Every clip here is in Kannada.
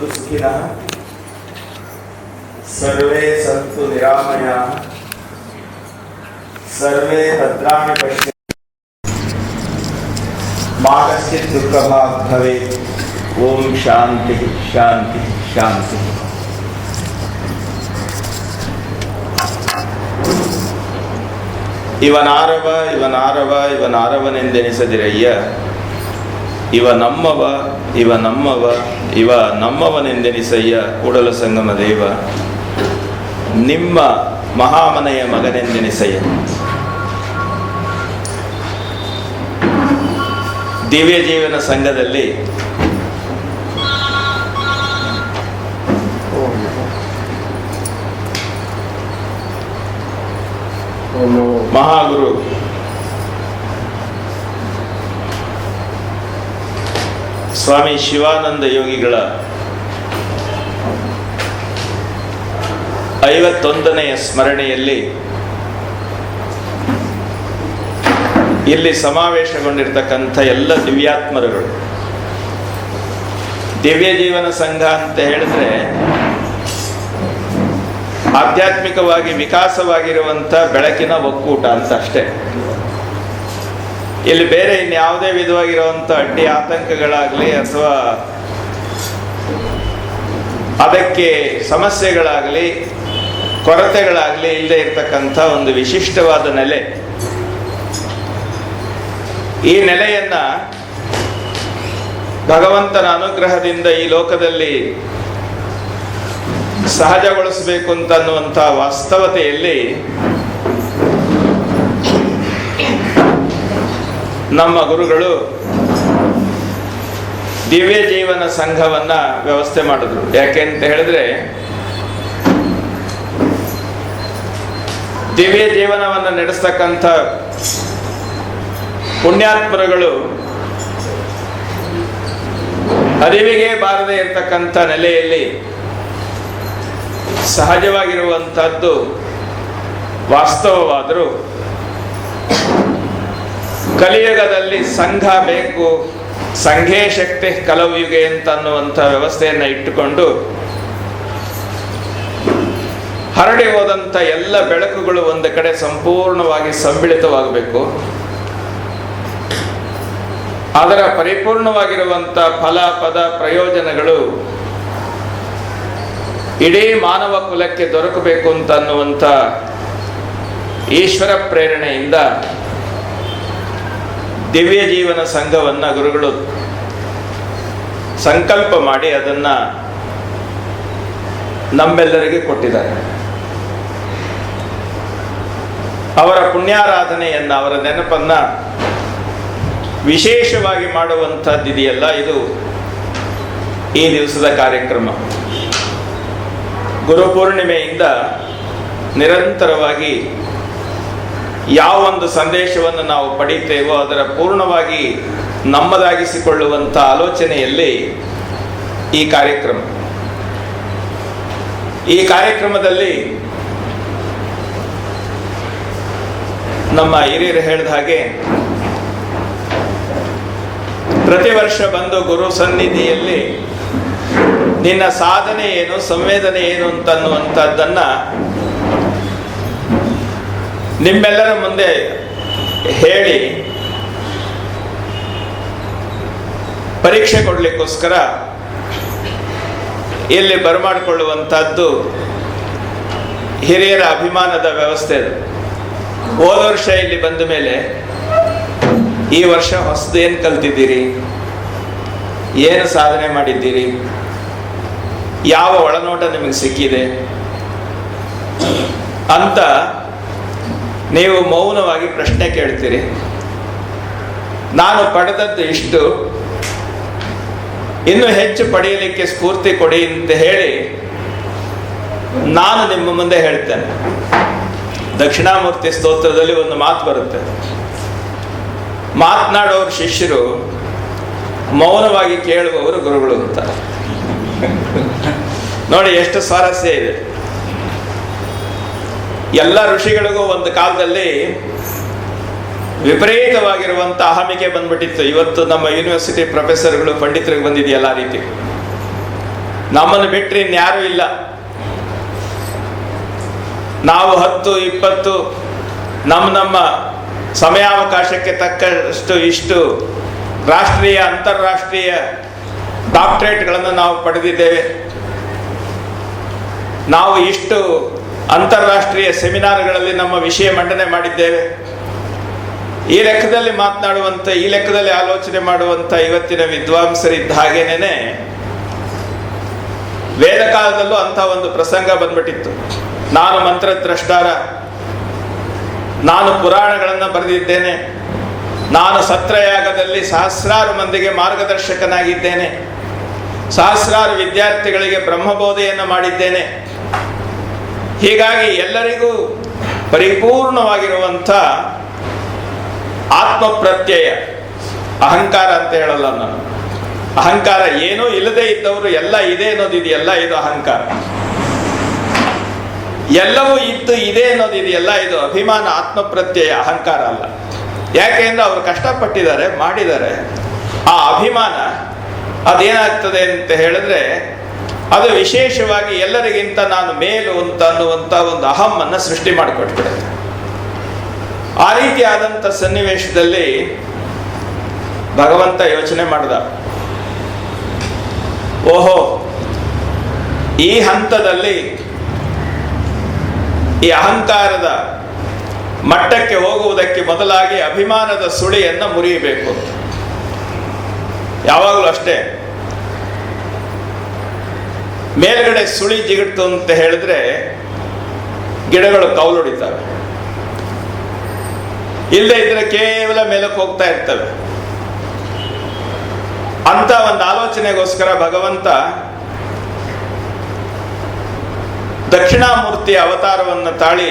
ಭವಂತು ಸುಖಿನಃ ಸರ್ವೇ ಸಂತು ನಿರಾಮಯಾಃ ಸರ್ವೇ ಭದ್ರಾಣಿ ಪಶ್ಯಂತು ಮಾ ಕಶ್ಚಿತ್ ದುಃಖಭಾಗ್ ಭವೇತ್. ಓಂ ಶಾಂತಿ ಶಾಂತಿ ಶಾಂತಿ. ಇವನಾರವನೆಂದೆನಿಸದಿರಯ್ಯ, ಇವ ನಮ್ಮವ ಇವ ನಮ್ಮವನೆಂದೆನಿಸಯ್ಯ ಕೂಡಲ ಸಂಗಮ ದೇವ, ನಿಮ್ಮ ಮಹಾಮನೆಯ ಮಗನೆಂದೆನಿಸಯ್ಯ. ದಿವ್ಯ ಜೀವನ ಸಂಘದಲ್ಲಿ ಮಹಾಗುರು ಸ್ವಾಮಿ ಶಿವಾನಂದ ಯೋಗಿಗಳ 51ನೆಯ ಸ್ಮರಣೆಯಲ್ಲಿ ಇಲ್ಲಿ ಸಮಾವೇಶಗೊಂಡಿರ್ತಕ್ಕಂಥ ಎಲ್ಲ ದಿವ್ಯಾತ್ಮರುಗಳು, ದಿವ್ಯ ಜೀವನ ಸಂಘ ಅಂತ ಹೇಳಿದ್ರೆ ಆಧ್ಯಾತ್ಮಿಕವಾಗಿ ವಿಕಾಸವಾಗಿರುವಂಥ ಬೆಳಕಿನ ಒಕ್ಕೂಟ ಅಂತ ಅಷ್ಟೇ. ಇಲ್ಲಿ ಬೇರೆ ಇನ್ಯಾವುದೇ ವಿಧವಾಗಿರುವಂಥ ಅಡ್ಡಿ ಆತಂಕಗಳಾಗಲಿ ಅಥವಾ ಅದಕ್ಕೆ ಸಮಸ್ಯೆಗಳಾಗಲಿ ಕೊರತೆಗಳಾಗಲಿ ಇಲ್ಲದೆ ಇರತಕ್ಕಂಥ ಒಂದು ವಿಶಿಷ್ಟವಾದ ನೆಲೆ. ಈ ನೆಲೆಯನ್ನ ಭಗವಂತನ ಅನುಗ್ರಹದಿಂದ ಈ ಲೋಕದಲ್ಲಿ ಸಹಜಗೊಳಿಸಬೇಕು ಅಂತನ್ನುವಂಥ ವಾಸ್ತವತೆಯಲ್ಲಿ ನಮ್ಮ ಗುರುಗಳು ದಿವ್ಯ ಜೀವನ ಸಂಘವನ್ನ ವ್ಯವಸ್ಥೆ ಮಾಡಿದ್ರು. ಯಾಕೆ ಅಂತ ಹೇಳಿದ್ರೆ, ದಿವ್ಯ ಜೀವನವನ್ನು ನಡೆಸ್ತಕ್ಕಂಥ ಪುಣ್ಯಾತ್ಮರುಗಳು ಅರಿವಿಗೆ ಬಾರದೇ ಇರತಕ್ಕಂಥ ನೆಲೆಯಲ್ಲಿ ಸಹಜವಾಗಿರುವಂಥದ್ದು ವಾಸ್ತವವಾದರೂ ಕಲಿಯುಗದಲ್ಲಿ ಸಂಘ ಬೇಕು, ಸಂಘೇ ಶಕ್ತಿ ಕಲಯುಗೆ ಅಂತನ್ನುವಂಥ ವ್ಯವಸ್ಥೆಯನ್ನು ಇಟ್ಟುಕೊಂಡು ಹರಡಿ ಹೋದಂಥ ಎಲ್ಲ ಬೆಳಕುಗಳು ಒಂದು ಕಡೆ ಸಂಪೂರ್ಣವಾಗಿ ಸಮ್ಮಿಳಿತವಾಗಬೇಕು. ಅದರ ಪರಿಪೂರ್ಣವಾಗಿರುವಂಥ ಫಲ ಪದ ಪ್ರಯೋಜನಗಳು ಇಡೀ ಮಾನವ ಕುಲಕ್ಕೆ ದೊರಕಬೇಕು ಅಂತನ್ನುವಂಥ ಈಶ್ವರ ಪ್ರೇರಣೆಯಿಂದ ದಿವ್ಯ ಜೀವನ ಸಂಘವನ್ನು ಗುರುಗಳು ಸಂಕಲ್ಪ ಮಾಡಿ ಅದನ್ನ ನಮ್ಮೆಲ್ಲರಿಗೆ ಕೊಟ್ಟಿದ್ದಾರೆ. ಅವರ ಪುಣ್ಯಾರಾಧನೆಯನ್ನ, ಅವರ ನೆನಪನ್ನ ವಿಶೇಷವಾಗಿ ಮಾಡುವಂಥದ್ದಿದೆಯಲ್ಲ, ಇದು ಈ ದಿವಸದ ಕಾರ್ಯಕ್ರಮ. ಗುರುಪೂರ್ಣಿಮೆಯಿಂದ ನಿರಂತರವಾಗಿ ಯಾವ ಒಂದು ಸಂದೇಶವನ್ನು ನಾವು ಪಡೀತೇವೋ ಅದರ ಪೂರ್ಣವಾಗಿ ನಮ್ಮದಾಗಿಸಿಕೊಳ್ಳುವಂಥ ಆಲೋಚನೆಯಲ್ಲಿ ಈ ಕಾರ್ಯಕ್ರಮದಲ್ಲಿ ನಮ್ಮ ಹಿರಿಯರು ಹೇಳಿದ ಹಾಗೆ ಪ್ರತಿ ವರ್ಷ ಬಂದು ಗುರು ಸನ್ನಿಧಿಯಲ್ಲಿ ನಿನ್ನ ಸಾಧನೆ ಏನು, ಸಂವೇದನೆ ಏನು ಅಂತನ್ನುವಂಥದ್ದನ್ನ ನಿಮ್ಮೆಲ್ಲರ ಮುಂದೆ ಹೇಳಿ ಪರೀಕ್ಷೆ ಕೊಡ್ಲಿಕ್ಕೋಸ್ಕರ ಇಲ್ಲಿ ಬರಮಾಡಿಕೊಳ್ಳುವಂಥದ್ದು ಹಿರಿಯರ ಅಭಿಮಾನದ ವ್ಯವಸ್ಥೆ. ಹೋದ ವರ್ಷ ಇಲ್ಲಿ ಬಂದ ಮೇಲೆ ಈ ವರ್ಷ ಹೊಸದೇನು ಕಲ್ತಿದ್ದೀರಿ, ಏನು ಸಾಧನೆ ಮಾಡಿದ್ದೀರಿ, ಯಾವ ಒಳನೋಟ ನಿಮಗೆ ಸಿಕ್ಕಿದೆ ಅಂತ ನೀವು ಮೌನವಾಗಿ ಪ್ರಶ್ನೆ ಕೇಳ್ತೀರಿ. ನಾನು ಪಡೆದದ್ದು ಇಷ್ಟು, ಇನ್ನು ಹೆಚ್ಚು ಪಡೆಯಲಿಕ್ಕೆ ಸ್ಫೂರ್ತಿ ಕೊಡಿ ಅಂತ ಹೇಳಿ ನಾನು ನಿಮ್ಮ ಮುಂದೆ ಹೇಳ್ತೇನೆ. ದಕ್ಷಿಣಾಮೂರ್ತಿ ಸ್ತೋತ್ರದಲ್ಲಿ ಒಂದು ಮಾತು ಬರುತ್ತೆ, ಮಾತನಾಡುವವರು ಶಿಷ್ಯರು, ಮೌನವಾಗಿ ಕೇಳುವವರು ಗುರುಗಳು ಅಂತ. ನೋಡಿ ಎಷ್ಟು ಸ್ವಾರಸ್ಯ ಇದೆ. ಎಲ್ಲ ಋಷಿಗಳಿಗೂ ಒಂದು ಕಾಲದಲ್ಲಿ ವಿಪರೀತವಾಗಿರುವಂಥ ಅಹಮಿಕೆ ಬಂದ್ಬಿಟ್ಟಿತ್ತು. ಇವತ್ತು ನಮ್ಮ ಯೂನಿವರ್ಸಿಟಿ ಪ್ರೊಫೆಸರ್ಗಳು ಪಂಡಿತರಿಗೆ ಬಂದಿದೆಯಲ್ಲ ಆ ರೀತಿ. ನಮ್ಮನ್ನು ಬಿಟ್ಟರೆ ಇನ್ಯಾರೂ ಇಲ್ಲ. ನಾವು 10, 20 ನಮ್ಮ ಸಮಯಾವಕಾಶಕ್ಕೆ ತಕ್ಕಷ್ಟು ಇಷ್ಟು ರಾಷ್ಟ್ರೀಯ ಅಂತಾರಾಷ್ಟ್ರೀಯ ಡಾಕ್ಟರೇಟ್ಗಳನ್ನು ನಾವು ಪಡೆದಿದ್ದೇವೆ. ನಾವು ಇಷ್ಟು ಅಂತಾರಾಷ್ಟ್ರೀಯ ಸೆಮಿನಾರ್ಗಳಲ್ಲಿ ನಮ್ಮ ವಿಷಯ ಮಂಡನೆ ಮಾಡಿದ್ದೇವೆ. ಈ ಲೆಕ್ಕದಲ್ಲಿ ಮಾತನಾಡುವಂಥ, ಈ ಲೆಕ್ಕದಲ್ಲಿ ಆಲೋಚನೆ ಮಾಡುವಂಥ ಇವತ್ತಿನ ವಿದ್ವಾಂಸರಿದ್ದ ಹಾಗೇನೆ ವೇದ ಕಾಲದಲ್ಲೂ ಅಂಥ ಒಂದು ಪ್ರಸಂಗ ಬಂದ್ಬಿಟ್ಟಿತ್ತು. ನಾನು ಮಂತ್ರದ್ರಷ್ಟಾರ, ನಾನು ಪುರಾಣಗಳನ್ನು ಬರೆದಿದ್ದೇನೆ, ನಾನು ಸತ್ರಯಾಗದಲ್ಲಿ ಸಹಸ್ರಾರು ಮಂದಿಗೆ ಮಾರ್ಗದರ್ಶಕನಾಗಿದ್ದೇನೆ, ಸಹಸ್ರಾರು ವಿದ್ಯಾರ್ಥಿಗಳಿಗೆ ಬ್ರಹ್ಮಬೋಧೆಯನ್ನು ಮಾಡಿದ್ದೇನೆ. ಹೀಗಾಗಿ ಎಲ್ಲರಿಗೂ ಪರಿಪೂರ್ಣವಾಗಿರುವಂಥ ಆತ್ಮಪ್ರತ್ಯಯ, ಅಹಂಕಾರ ಅಂತ ಹೇಳಲ್ಲ ನಾನು. ಅಹಂಕಾರ ಏನೂ ಇಲ್ಲದೆ ಇದ್ದವರು ಎಲ್ಲ ಇದೆ ಅನ್ನೋದಿದೆಯಲ್ಲ, ಇದು ಅಹಂಕಾರ. ಎಲ್ಲವೂ ಇದ್ದು ಇದೆ ಅನ್ನೋದಿದೆಯಲ್ಲ, ಇದು ಅಭಿಮಾನ, ಆತ್ಮಪ್ರತ್ಯಯ, ಅಹಂಕಾರ ಅಲ್ಲ. ಯಾಕೆಂದ್ರೆ ಅವರು ಕಷ್ಟಪಟ್ಟಿದ್ದಾರೆ, ಮಾಡಿದ್ದಾರೆ. ಆ ಅಭಿಮಾನ ಅದೇನಾಗ್ತದೆ ಅಂತ ಹೇಳಿದ್ರೆ, ಅದು ವಿಶೇಷವಾಗಿ ಎಲ್ಲರಿಗಿಂತ ನಾನು ಮೇಲು ಅಂತ ಅನ್ನುವಂಥ ಒಂದು ಅಹಮ್ಮನ್ನು ಸೃಷ್ಟಿ ಮಾಡಿಕೊಟ್ಬಿಡುತ್ತೆ. ಆ ರೀತಿಯಾದಂಥ ಸನ್ನಿವೇಶದಲ್ಲಿ ಭಗವಂತ ಯೋಚನೆ ಮಾಡಿದ, ಓಹೋ, ಈ ಹಂತದಲ್ಲಿ ಈ ಅಹಂಕಾರದ ಮಟ್ಟಕ್ಕೆ ಹೋಗುವುದಕ್ಕೆ ಮೊದಲಾಗಿ ಅಭಿಮಾನದ ಸುಳಿಯನ್ನು ಮುರಿಯಬೇಕು. ಯಾವಾಗಲೂ ಅಷ್ಟೇ, ಮೇಲ್ಗಡೆ ಸುಳಿ ಜಿಗಿಡ್ತು ಅಂತ ಹೇಳಿದ್ರೆ ಗಿಡಗಳು ಕೌಲೊಡಿತವೆ, ಇಲ್ಲದೆ ಇದ್ರೆ ಕೇವಲ ಮೇಲಕ್ಕೆ ಹೋಗ್ತಾ ಇರ್ತವೆ. ಅಂತ ಒಂದು ಆಲೋಚನೆಗೋಸ್ಕರ ಭಗವಂತ ದಕ್ಷಿಣಾಮೂರ್ತಿಯ ಅವತಾರವನ್ನು ತಾಳಿ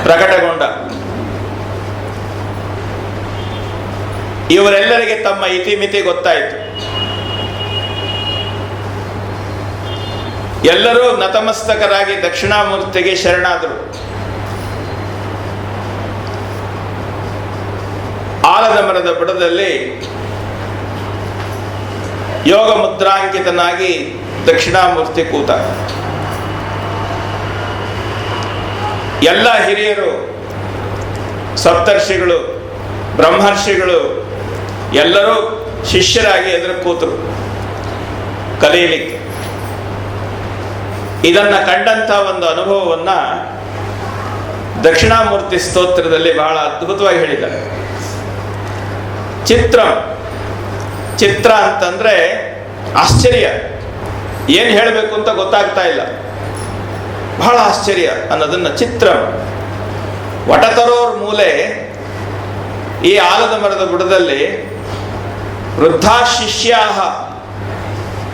ಪ್ರಕಟಗೊಂಡ. ಇವರೆಲ್ಲರಿಗೆ ತಮ್ಮ ಇತಿಮಿತಿ ಗೊತ್ತಾಯಿತು. ಎಲ್ಲರೂ ನತಮಸ್ತಕರಾಗಿ ದಕ್ಷಿಣಾಮೂರ್ತಿಗೆ ಶರಣಾದರು. ಆಲದ ಮರದ ಬುಡದಲ್ಲಿ ಯೋಗ ಮುದ್ರಾಂಕಿತನಾಗಿ ದಕ್ಷಿಣಾಮೂರ್ತಿ ಕೂತ. ಎಲ್ಲ ಹಿರಿಯರು, ಸಪ್ತರ್ಷಿಗಳು, ಬ್ರಹ್ಮರ್ಷಿಗಳು ಎಲ್ಲರೂ ಶಿಷ್ಯರಾಗಿ ಎದುರು ಕೂತರು ಕಲಿಯಲಿಕ್ಕೆ. ಇದನ್ನ ಕಂಡಂಥ ಒಂದು ಅನುಭವವನ್ನ ದಕ್ಷಿಣಾಮೂರ್ತಿ ಸ್ತೋತ್ರದಲ್ಲಿ ಬಹಳ ಅದ್ಭುತವಾಗಿ ಹೇಳಿದ್ದಾರೆ. ಚಿತ್ರ ಅಂತಂದ್ರೆ ಆಶ್ಚರ್ಯ, ಏನು ಹೇಳಬೇಕು ಅಂತ ಗೊತ್ತಾಗ್ತಾ ಇಲ್ಲ, ಬಹಳ ಆಶ್ಚರ್ಯ ಅನ್ನೋದನ್ನ ಚಿತ್ರ. ವಟತರೋರ್ ಮೂಲೆ, ಈ ಆಲದ ಮರದ ಬುಡದಲ್ಲಿ ವೃದ್ಧಾ ಶಿಷ್ಯಾಹ,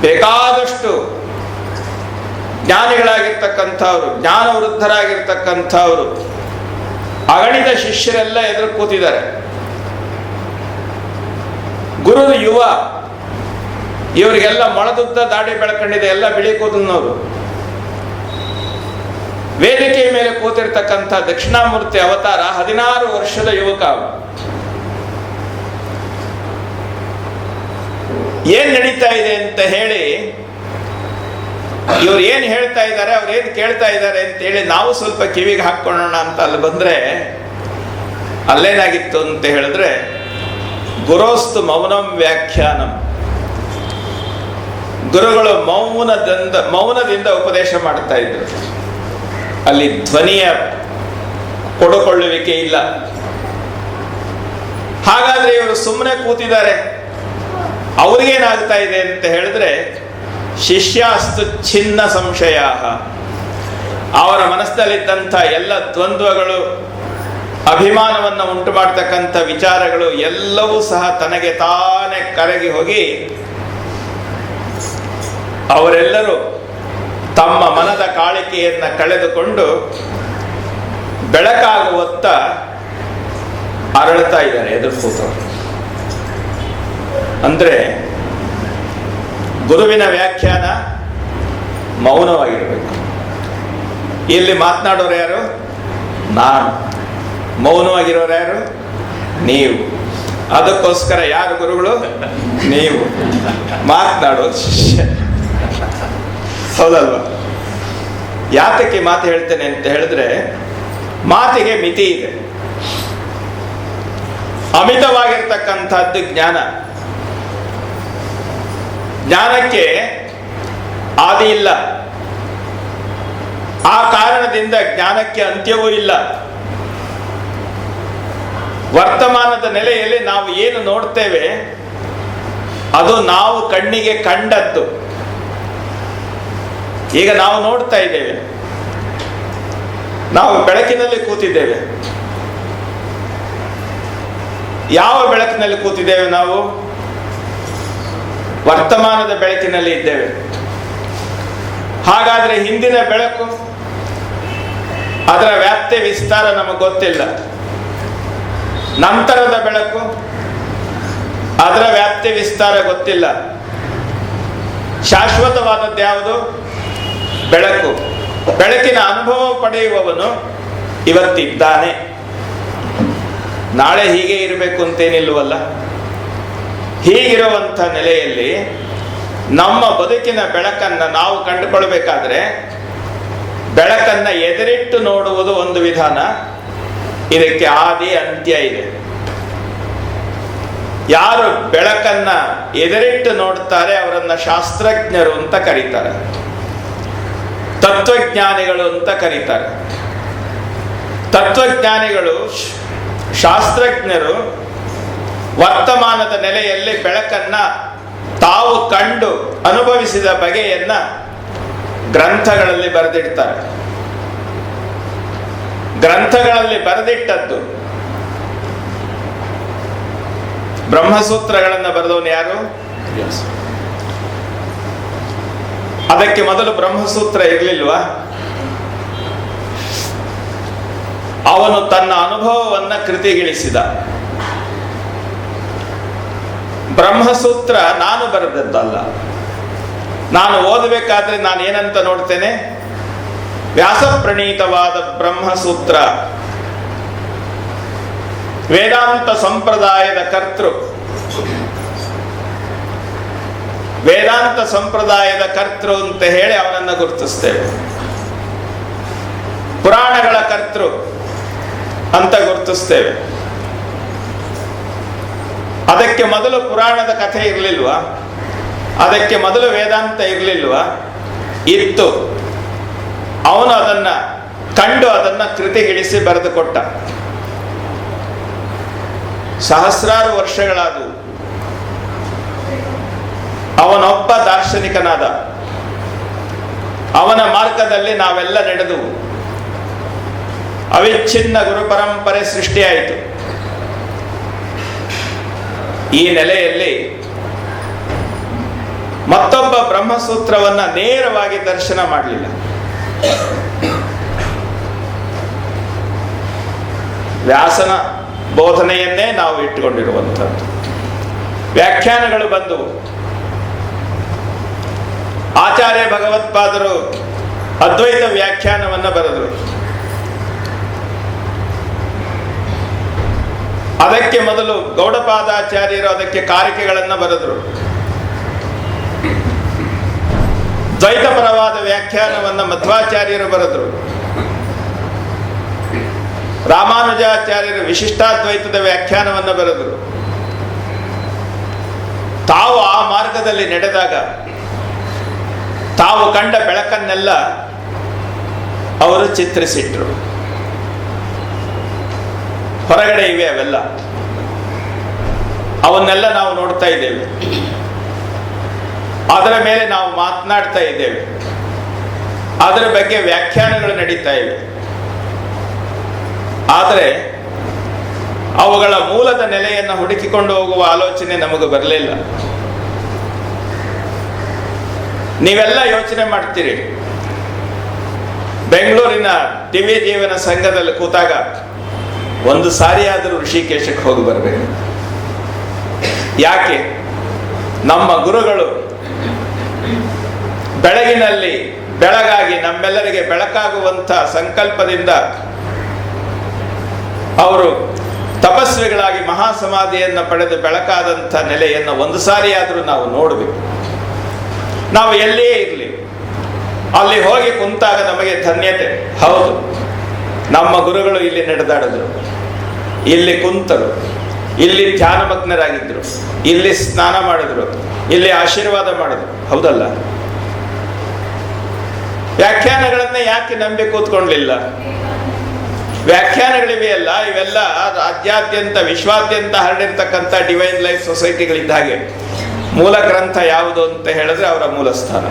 ಬೇಕಾದಷ್ಟು ಜ್ಞಾನಿಗಳಾಗಿರ್ತಕ್ಕಂಥವ್ರು, ಜ್ಞಾನ ವೃದ್ಧರಾಗಿರ್ತಕ್ಕಂಥವ್ರು, ಅಗಣಿತ ಶಿಷ್ಯರೆಲ್ಲ ಎದುರು ಕೂತಿದ್ದಾರೆ. ಗುರು ಯುವ, ಇವರಿಗೆಲ್ಲ ಮೊಳದುದ್ದ ದಾಡಿ ಬೆಳ್ಕೊಂಡಿದೆ, ಎಲ್ಲ ಬಿಳಿ ಕೂದಲಿನವರು. ವೇದಿಕೆಯ ಮೇಲೆ ಕೂತಿರ್ತಕ್ಕಂಥ ದಕ್ಷಿಣಾಮೂರ್ತಿ ಅವತಾರ 16 ವರ್ಷದ ಯುವಕ. ಏನ್ ನಡೀತಾ ಇದೆ ಅಂತ ಹೇಳಿ, ಇವ್ರು ಏನ್ ಹೇಳ್ತಾ ಇದ್ದಾರೆ, ಅವ್ರು ಏನ್ ಕೇಳ್ತಾ ಇದ್ದಾರೆ ಅಂತ ಹೇಳಿ ನಾವು ಸ್ವಲ್ಪ ಕಿವಿಗೆ ಹಾಕೊಳ್ಳೋಣ ಅಂತ ಅಲ್ಲಿ ಬಂದ್ರೆ, ಅಲ್ಲೇನಾಗಿತ್ತು ಅಂತ ಹೇಳಿದ್ರೆ, ಗುರೋಸ್ತು ಮೌನಂ ವ್ಯಾಖ್ಯಾನಂ, ಗುರುಗಳು ಮೌನದಿಂದ ಉಪದೇಶ ಮಾಡ್ತಾ ಇದ್ರು. ಅಲ್ಲಿ ಧ್ವನಿಯ ಕೊಡುಕೊಳ್ಳುವಿಕೆ ಇಲ್ಲ. ಹಾಗಾದ್ರೆ ಇವರು ಸುಮ್ಮನೆ ಕೂತಿದ್ದಾರೆ, ಅವ್ರಿಗೇನಾಗ್ತಾ ಇದೆ ಅಂತ ಹೇಳಿದ್ರೆ, ಶಿಷ್ಯಾಸ್ತು ಛಿನ್ನ ಸಂಶಯ, ಅವರ ಮನಸ್ಸಲ್ಲಿದ್ದಂಥ ಎಲ್ಲ ದ್ವಂದ್ವಗಳು, ಅಭಿಮಾನವನ್ನು ಉಂಟು ಮಾಡತಕ್ಕಂಥ ವಿಚಾರಗಳು ಎಲ್ಲವೂ ಸಹ ತನಗೆ ತಾನೇ ಕರಗಿ ಹೋಗಿ ಅವರೆಲ್ಲರೂ ತಮ್ಮ ಮನದ ಕಾಳಿಕೆಯನ್ನು ಕಳೆದುಕೊಂಡು ಬೆಳಕಾಗುವತ್ತ ಅರಳುತ್ತಾ ಇದ್ದಾರೆ ಎದುರು ಕೂತವರು. ಅಂದ್ರೆ ಗುರುವಿನ ವ್ಯಾಖ್ಯಾನ ಮೌನವಾಗಿರಬೇಕು. ಇಲ್ಲಿ ಮಾತನಾಡೋರು ಯಾರು? ನಾನು. ಮೌನವಾಗಿರೋರು ಯಾರು? ನೀವು. ಅದಕ್ಕೋಸ್ಕರ ಯಾರು ಗುರುಗಳು? ನೀವು. ಮಾತನಾಡೋದು ಶಿಷ್ಯ. ಹೌದಲ್ವಾ? ಯಾತಕ್ಕೆ ಮಾತು ಹೇಳ್ತೇನೆ ಅಂತ ಹೇಳಿದ್ರೆ, ಮಾತಿಗೆ ಮಿತಿ ಇದೆ. ಅಮಿತವಾಗಿರ್ತಕ್ಕಂಥದ್ದು ಜ್ಞಾನ. ಜ್ಞಾನಕ್ಕೆ ಆದಿ ಇಲ್ಲ. ಆ ಕಾರಣದಿಂದ ಜ್ಞಾನಕ್ಕೆ ಅಂತ್ಯವೂ ಇಲ್ಲ. ವರ್ತಮಾನದ ನೆಲೆಯಲ್ಲಿ ನಾವು ಏನು ನೋಡ್ತೇವೆ ಅದು ನಾವು ಕಣ್ಣಿಗೆ ಕಂಡದ್ದು. ಈಗ ನಾವು ನೋಡ್ತಾ ಇದ್ದೇವೆ, ನಾವು ಬೆಳಕಿನಲ್ಲಿ ಕೂತಿದ್ದೇವೆ. ಯಾವ ಬೆಳಕಿನಲ್ಲಿ ಕೂತಿದ್ದೇವೆ ನಾವು? ವರ್ತಮಾನದ ಬೆಳಕಿನಲ್ಲಿ ಇದ್ದೇವೆ. ಹಾಗಾದ್ರೆ ಹಿಂದಿನ ಬೆಳಕು, ಅದರ ವ್ಯಾಪ್ತಿ ವಿಸ್ತಾರ ನಮಗೆ ಗೊತ್ತಿಲ್ಲ. ನಂತರದ ಬೆಳಕು, ಅದರ ವ್ಯಾಪ್ತಿ ವಿಸ್ತಾರ ಗೊತ್ತಿಲ್ಲ. ಶಾಶ್ವತವಾದದ್ದು ಯಾವುದು? ಬೆಳಕು. ಬೆಳಕಿನ ಅನುಭವ ಪಡೆಯುವವನು ಇವತ್ತಿದ್ದಾನೆ. ನಾಳೆ ಹೀಗೆ ಇರಬೇಕು ಅಂತೇನಿಲ್ವಲ್ಲ. ಹೀಗಿರುವಂಥ ನೆಲೆಯಲ್ಲಿ ನಮ್ಮ ಬದುಕಿನ ಬೆಳಕನ್ನು ನಾವು ಕಂಡುಕೊಳ್ಬೇಕಾದ್ರೆ ಬೆಳಕನ್ನು ಎದುರಿಟ್ಟು ನೋಡುವುದು ಒಂದು ವಿಧಾನ. ಇದಕ್ಕೆ ಆದಿ ಅಂತ್ಯ ಇದೆ. ಯಾರು ಬೆಳಕನ್ನ ಎದುರಿಟ್ಟು ನೋಡ್ತಾರೆ ಅವರನ್ನ ಶಾಸ್ತ್ರಜ್ಞರು ಅಂತ ಕರೀತಾರೆ, ತತ್ವಜ್ಞಾನಿಗಳು ಅಂತ ಕರೀತಾರೆ. ತತ್ವಜ್ಞಾನಿಗಳು, ಶಾಸ್ತ್ರಜ್ಞರು ವರ್ತಮಾನದ ನೆಲೆಯಲ್ಲಿ ಬೆಳಕನ್ನ ತಾವು ಕಂಡು ಅನುಭವಿಸಿದ ಬಗೆಯನ್ನ ಗ್ರಂಥಗಳಲ್ಲಿ ಬರೆದಿಡ್ತಾರೆ. ಗ್ರಂಥಗಳಲ್ಲಿ ಬರೆದಿಟ್ಟದ್ದು, ಬ್ರಹ್ಮಸೂತ್ರಗಳನ್ನು ಬರೆದವನು ಯಾರು? ಅದಕ್ಕೆ ಮೊದಲು ಬ್ರಹ್ಮಸೂತ್ರ ಇರಲಿಲ್ವಾ? ಅವನು ತನ್ನ ಅನುಭವವನ್ನ ಕೃತಿಗಿಳಿಸಿದ. ಬ್ರಹ್ಮಸೂತ್ರ ನಾನು ಬರೆದದ್ದಲ್ಲ. ನಾನು ಓದಬೇಕಾದ್ರೆ ನಾನು ಏನಂತ ನೋಡ್ತೇನೆ? ವ್ಯಾಸ ಪ್ರಣೀತವಾದ ಬ್ರಹ್ಮಸೂತ್ರ, ವೇದಾಂತ ಸಂಪ್ರದಾಯದ ಕರ್ತೃ, ವೇದಾಂತ ಸಂಪ್ರದಾಯದ ಕರ್ತೃ ಅಂತ ಹೇಳಿ ಅವನನ್ನು ಗುರುತಿಸ್ತೇವೆ. ಪುರಾಣಗಳ ಕರ್ತೃ ಅಂತ ಗುರುತಿಸ್ತೇವೆ. ಅದಕ್ಕೆ ಮೊದಲು ಪುರಾಣದ ಕಥೆ ಇರಲಿಲ್ವಾ? ಅದಕ್ಕೆ ಮೊದಲು ವೇದಾಂತ ಇರಲಿಲ್ವಾ? ಇತ್ತು. ಅವನು ಅದನ್ನ ಕಂಡು ಅದನ್ನ ಕೃತಿಗಿಳಿಸಿ ಬರೆದುಕೊಟ್ಟ. ಸಹಸ್ರಾರು ವರ್ಷಗಳಾದವು. ಅವನೊಬ್ಬ ದಾರ್ಶನಿಕನಾದ. ಅವನ ಮಾರ್ಗದಲ್ಲಿ ನಾವೆಲ್ಲ ನಡೆದುವು. ಅವಿಚ್ಛಿನ್ನ ಗುರು ಪರಂಪರೆ ಸೃಷ್ಟಿಯಾಯಿತು. ಈ ನೆಲೆಯಲ್ಲಿ ಮತ್ತೊಬ್ಬ ಬ್ರಹ್ಮಸೂತ್ರವನ್ನ ನೇರವಾಗಿ ದರ್ಶನ ಮಾಡಲಿಲ್ಲ. ವ್ಯಾಸನ ಬೋಧನೆಯನ್ನೇ ನಾವು ಇಟ್ಟುಕೊಂಡಿರುವಂಥದ್ದು. ವ್ಯಾಖ್ಯಾನಗಳು ಬಂದವು. ಆಚಾರ್ಯ ಭಗವತ್ಪಾದರು ಅದ್ವೈತ ವ್ಯಾಖ್ಯಾನವನ್ನು ಬರೆದರು. ಅದಕ್ಕೆ ಮೊದಲು ಗೌಡಪಾದಾಚಾರ್ಯರು ಅದಕ್ಕೆ ಕಾರಿಕೆಗಳನ್ನು ಬರೆದರು. ದ್ವೈತಪರವಾದ ವ್ಯಾಖ್ಯಾನವನ್ನು ಮಧ್ವಾಚಾರ್ಯರು ಬರೆದರು. ರಾಮಾನುಜಾಚಾರ್ಯರು ವಿಶಿಷ್ಟಾದ್ವೈತದ ವ್ಯಾಖ್ಯಾನವನ್ನು ಬರೆದರು. ತಾವು ಆ ಮಾರ್ಗದಲ್ಲಿ ನಡೆದಾಗ ತಾವು ಕಂಡ ಬೆಳಕನ್ನೆಲ್ಲ ಅವರು ಚಿತ್ರಿಸಿಟ್ರು. ಹೊರಗಡೆ ಇವೆ ಅವೆಲ್ಲ, ಅವನ್ನೆಲ್ಲ ನಾವು ನೋಡ್ತಾ ಇದ್ದೇವೆ. ಅದರ ಮೇಲೆ ನಾವು ಮಾತನಾಡ್ತಾ ಇದ್ದೇವೆ. ಅದರ ಬಗ್ಗೆ ವ್ಯಾಖ್ಯಾನಗಳು ನಡೀತಾ ಇವೆ. ಆದರೆ ಅವುಗಳ ಮೂಲದ ನೆಲೆಯನ್ನು ಹುಡುಕಿಕೊಂಡು ಹೋಗುವ ಆಲೋಚನೆ ನಮಗೆ ಬರಲಿಲ್ಲ. ನೀವೆಲ್ಲ ಯೋಚನೆ ಮಾಡ್ತೀರಿ, ಬೆಂಗಳೂರಿನ ದಿವ್ಯ ಜೀವನ ಸಂಘದಲ್ಲಿ ಕೂತಾಗ ಒಂದು ಸಾರಿ ಆದರೂ ಋಷಿಕೇಶಕ್ಕೆ ಹೋಗಿ ಬರಬೇಕು. ಯಾಕೆ? ನಮ್ಮ ಗುರುಗಳು ಬೆಳಗಿನಲ್ಲಿ ಬೆಳಗಾಗಿ ನಮ್ಮೆಲ್ಲರಿಗೆ ಬೆಳಕಾಗುವಂಥ ಸಂಕಲ್ಪದಿಂದ ಅವರು ತಪಸ್ವಿಗಳಾಗಿ ಮಹಾಸಮಾಧಿಯನ್ನು ಪಡೆದು ಬೆಳಕಾದಂಥ ನೆಲೆಯನ್ನು ಒಂದು ಸಾರಿಯಾದರೂ ನಾವು ನೋಡಬೇಕು. ನಾವು ಎಲ್ಲಿಯೇ ಇರಲಿ, ಅಲ್ಲಿ ಹೋಗಿ ಕುಂತಾಗ ನಮಗೆ ಧನ್ಯತೆ. ಹೌದು, ನಮ್ಮ ಗುರುಗಳು ಇಲ್ಲಿ ನಡೆದಾಡಿದ್ರು, ಇಲ್ಲಿ ಕುಂತರು, ಇಲ್ಲಿ ಧ್ಯಾನಮಗ್ನರಾಗಿದ್ರು, ಇಲ್ಲಿ ಸ್ನಾನ ಮಾಡಿದ್ರು, ಇಲ್ಲಿ ಆಶೀರ್ವಾದ ಮಾಡಿದ್ರು. ಹೌದಲ್ಲ? ವ್ಯಾಖ್ಯಾನಗಳನ್ನ ಯಾಕೆ ನಂಬಿ ಕೂತ್ಕೊಳ್ಳಲಿಲ್ಲ? ವ್ಯಾಖ್ಯಾನಗಳಿವೆಯಲ್ಲ, ಇವೆಲ್ಲ ರಾಜ್ಯಾದ್ಯಂತ ವಿಶ್ವಾದ್ಯಂತ ಹರಡಿರ್ತಕ್ಕಂಥ ಡಿವೈನ್ ಲೈಫ್ ಸೊಸೈಟಿಗಳಿದ್ದ ಹಾಗೆ. ಮೂಲ ಗ್ರಂಥ ಯಾವುದು ಅಂತ ಹೇಳಿದ್ರೆ ಅವರ ಮೂಲ ಸ್ಥಾನ.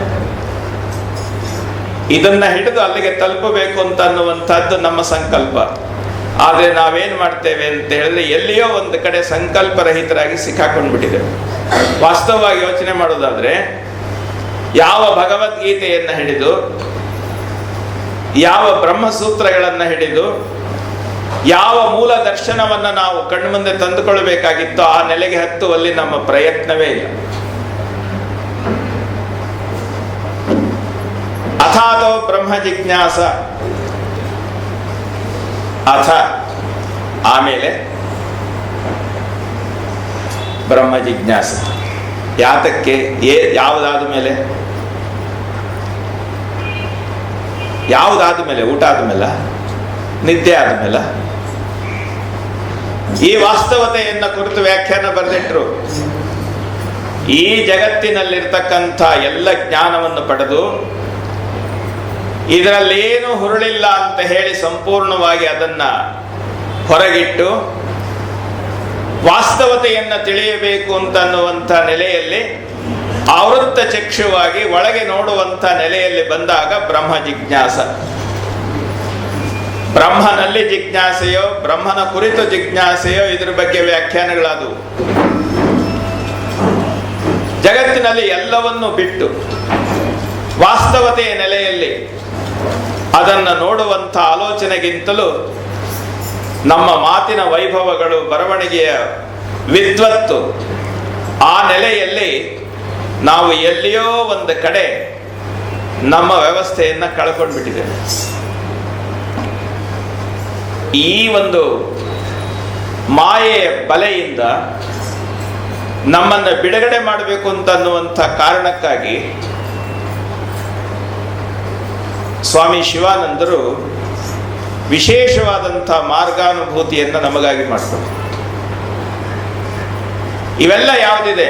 ಇದನ್ನ ಹಿಡಿದು ಅಲ್ಲಿಗೆ ತಲುಪಬೇಕು ಅಂತ ಅನ್ನುವಂಥದ್ದು ನಮ್ಮ ಸಂಕಲ್ಪ. ಆದರೆ ನಾವೇನ್ ಮಾಡ್ತೇವೆ ಅಂತ ಹೇಳಿದ್ರೆ ಎಲ್ಲಿಯೋ ಒಂದು ಕಡೆ ಸಂಕಲ್ಪರಹಿತರಾಗಿ ಸಿಕ್ಕಾಕೊಂಡ್ಬಿಟ್ಟಿದ್ದೇವೆ. ವಾಸ್ತವವಾಗಿ ಯೋಚನೆ ಮಾಡೋದಾದ್ರೆ, ಯಾವ ಭಗವದ್ಗೀತೆಯನ್ನು ಹಿಡಿದು, ಯಾವ ಬ್ರಹ್ಮಸೂತ್ರಗಳನ್ನು ಹಿಡಿದು, ಯಾವ ಮೂಲ ದರ್ಶನವನ್ನು ನಾವು ಕಣ್ಮುಂದೆ ತಂದುಕೊಳ್ಬೇಕಾಗಿತ್ತೋ ಆ ನೆಲೆಗೆ ಹತ್ತುವಲ್ಲಿ ನಮ್ಮ ಪ್ರಯತ್ನವೇ ಇಲ್ಲ. ಅಥಾತೋ ಬ್ರಹ್ಮ ಜಿಜ್ಞಾಸ, ಅಥ ಆಮೇಲೆ ಬ್ರಹ್ಮ ಜಿಜ್ಞಾಸ. ಯಾತಕ್ಕೆ? ಯಾವುದಾದ ಮೇಲೆ? ಯಾವುದಾದ ಮೇಲೆ? ಊಟ ಆದ್ಮೇಲೆ? ನಿದ್ದೆ ಆದ್ಮೇಲೆ? ಈ ವಾಸ್ತವತೆಯನ್ನ ಕುರಿತು ವ್ಯಾಖ್ಯಾನ ಬರೆದಿಟ್ರು. ಈ ಜಗತ್ತಿನಲ್ಲಿರ್ತಕ್ಕಂಥ ಎಲ್ಲ ಜ್ಞಾನವನ್ನು ಪಡೆದು ಇದರಲ್ಲೇನು ಹುರುಳಿಲ್ಲ ಅಂತ ಹೇಳಿ ಸಂಪೂರ್ಣವಾಗಿ ಅದನ್ನ ಹೊರಗಿಟ್ಟು ವಾಸ್ತವತೆಯನ್ನು ತಿಳಿಯಬೇಕು ಅಂತ ಅನ್ನುವಂಥ ನೆಲೆಯಲ್ಲಿ ಆವೃತ್ತ ಚಕ್ಷುವಾಗಿ ಒಳಗೆ ನೋಡುವಂಥ ನೆಲೆಯಲ್ಲಿ ಬಂದಾಗ ಬ್ರಹ್ಮ ಜಿಜ್ಞಾಸ. ಬ್ರಹ್ಮನಲ್ಲಿ ಜಿಜ್ಞಾಸೆಯೋ ಬ್ರಹ್ಮನ ಕುರಿತು ಜಿಜ್ಞಾಸೆಯೋ ಇದ್ರ ಬಗ್ಗೆ ವ್ಯಾಖ್ಯಾನಗಳಾದವು. ಜಗತ್ತಿನಲ್ಲಿ ಎಲ್ಲವನ್ನು ಬಿಟ್ಟು ವಾಸ್ತವತೆಯ ನೆಲೆಯಲ್ಲಿ ಅದನ್ನು ನೋಡುವಂಥ ಆಲೋಚನೆಗಿಂತಲೂ ನಮ್ಮ ಮಾತಿನ ವೈಭವಗಳು, ಬರವಣಿಗೆಯ ವಿದ್ವತ್ತು, ಆ ನೆಲೆಯಲ್ಲಿ ನಾವು ಎಲ್ಲಿಯೋ ಒಂದು ಕಡೆ ನಮ್ಮ ವ್ಯವಸ್ಥೆಯನ್ನು ಕಳ್ಕೊಂಡ್ಬಿಟ್ಟಿದ್ದೇವೆ. ಈ ಒಂದು ಮಾಯೆಯ ಬಲೆಯಿಂದ ನಮ್ಮನ್ನು ಬಿಡುಗಡೆ ಮಾಡಬೇಕು ಅಂತ ಅನ್ನುವಂಥ ಕಾರಣಕ್ಕಾಗಿ ಸ್ವಾಮಿ ಶಿವಾನಂದರು ವಿಶೇಷವಾದಂಥ ಮಾರ್ಗಾನುಭೂತಿಯನ್ನು ನಮಗಾಗಿ ಮಾಡಿಕೊಟ್ರು. ಇವೆಲ್ಲ ಯಾವುದಿದೆ,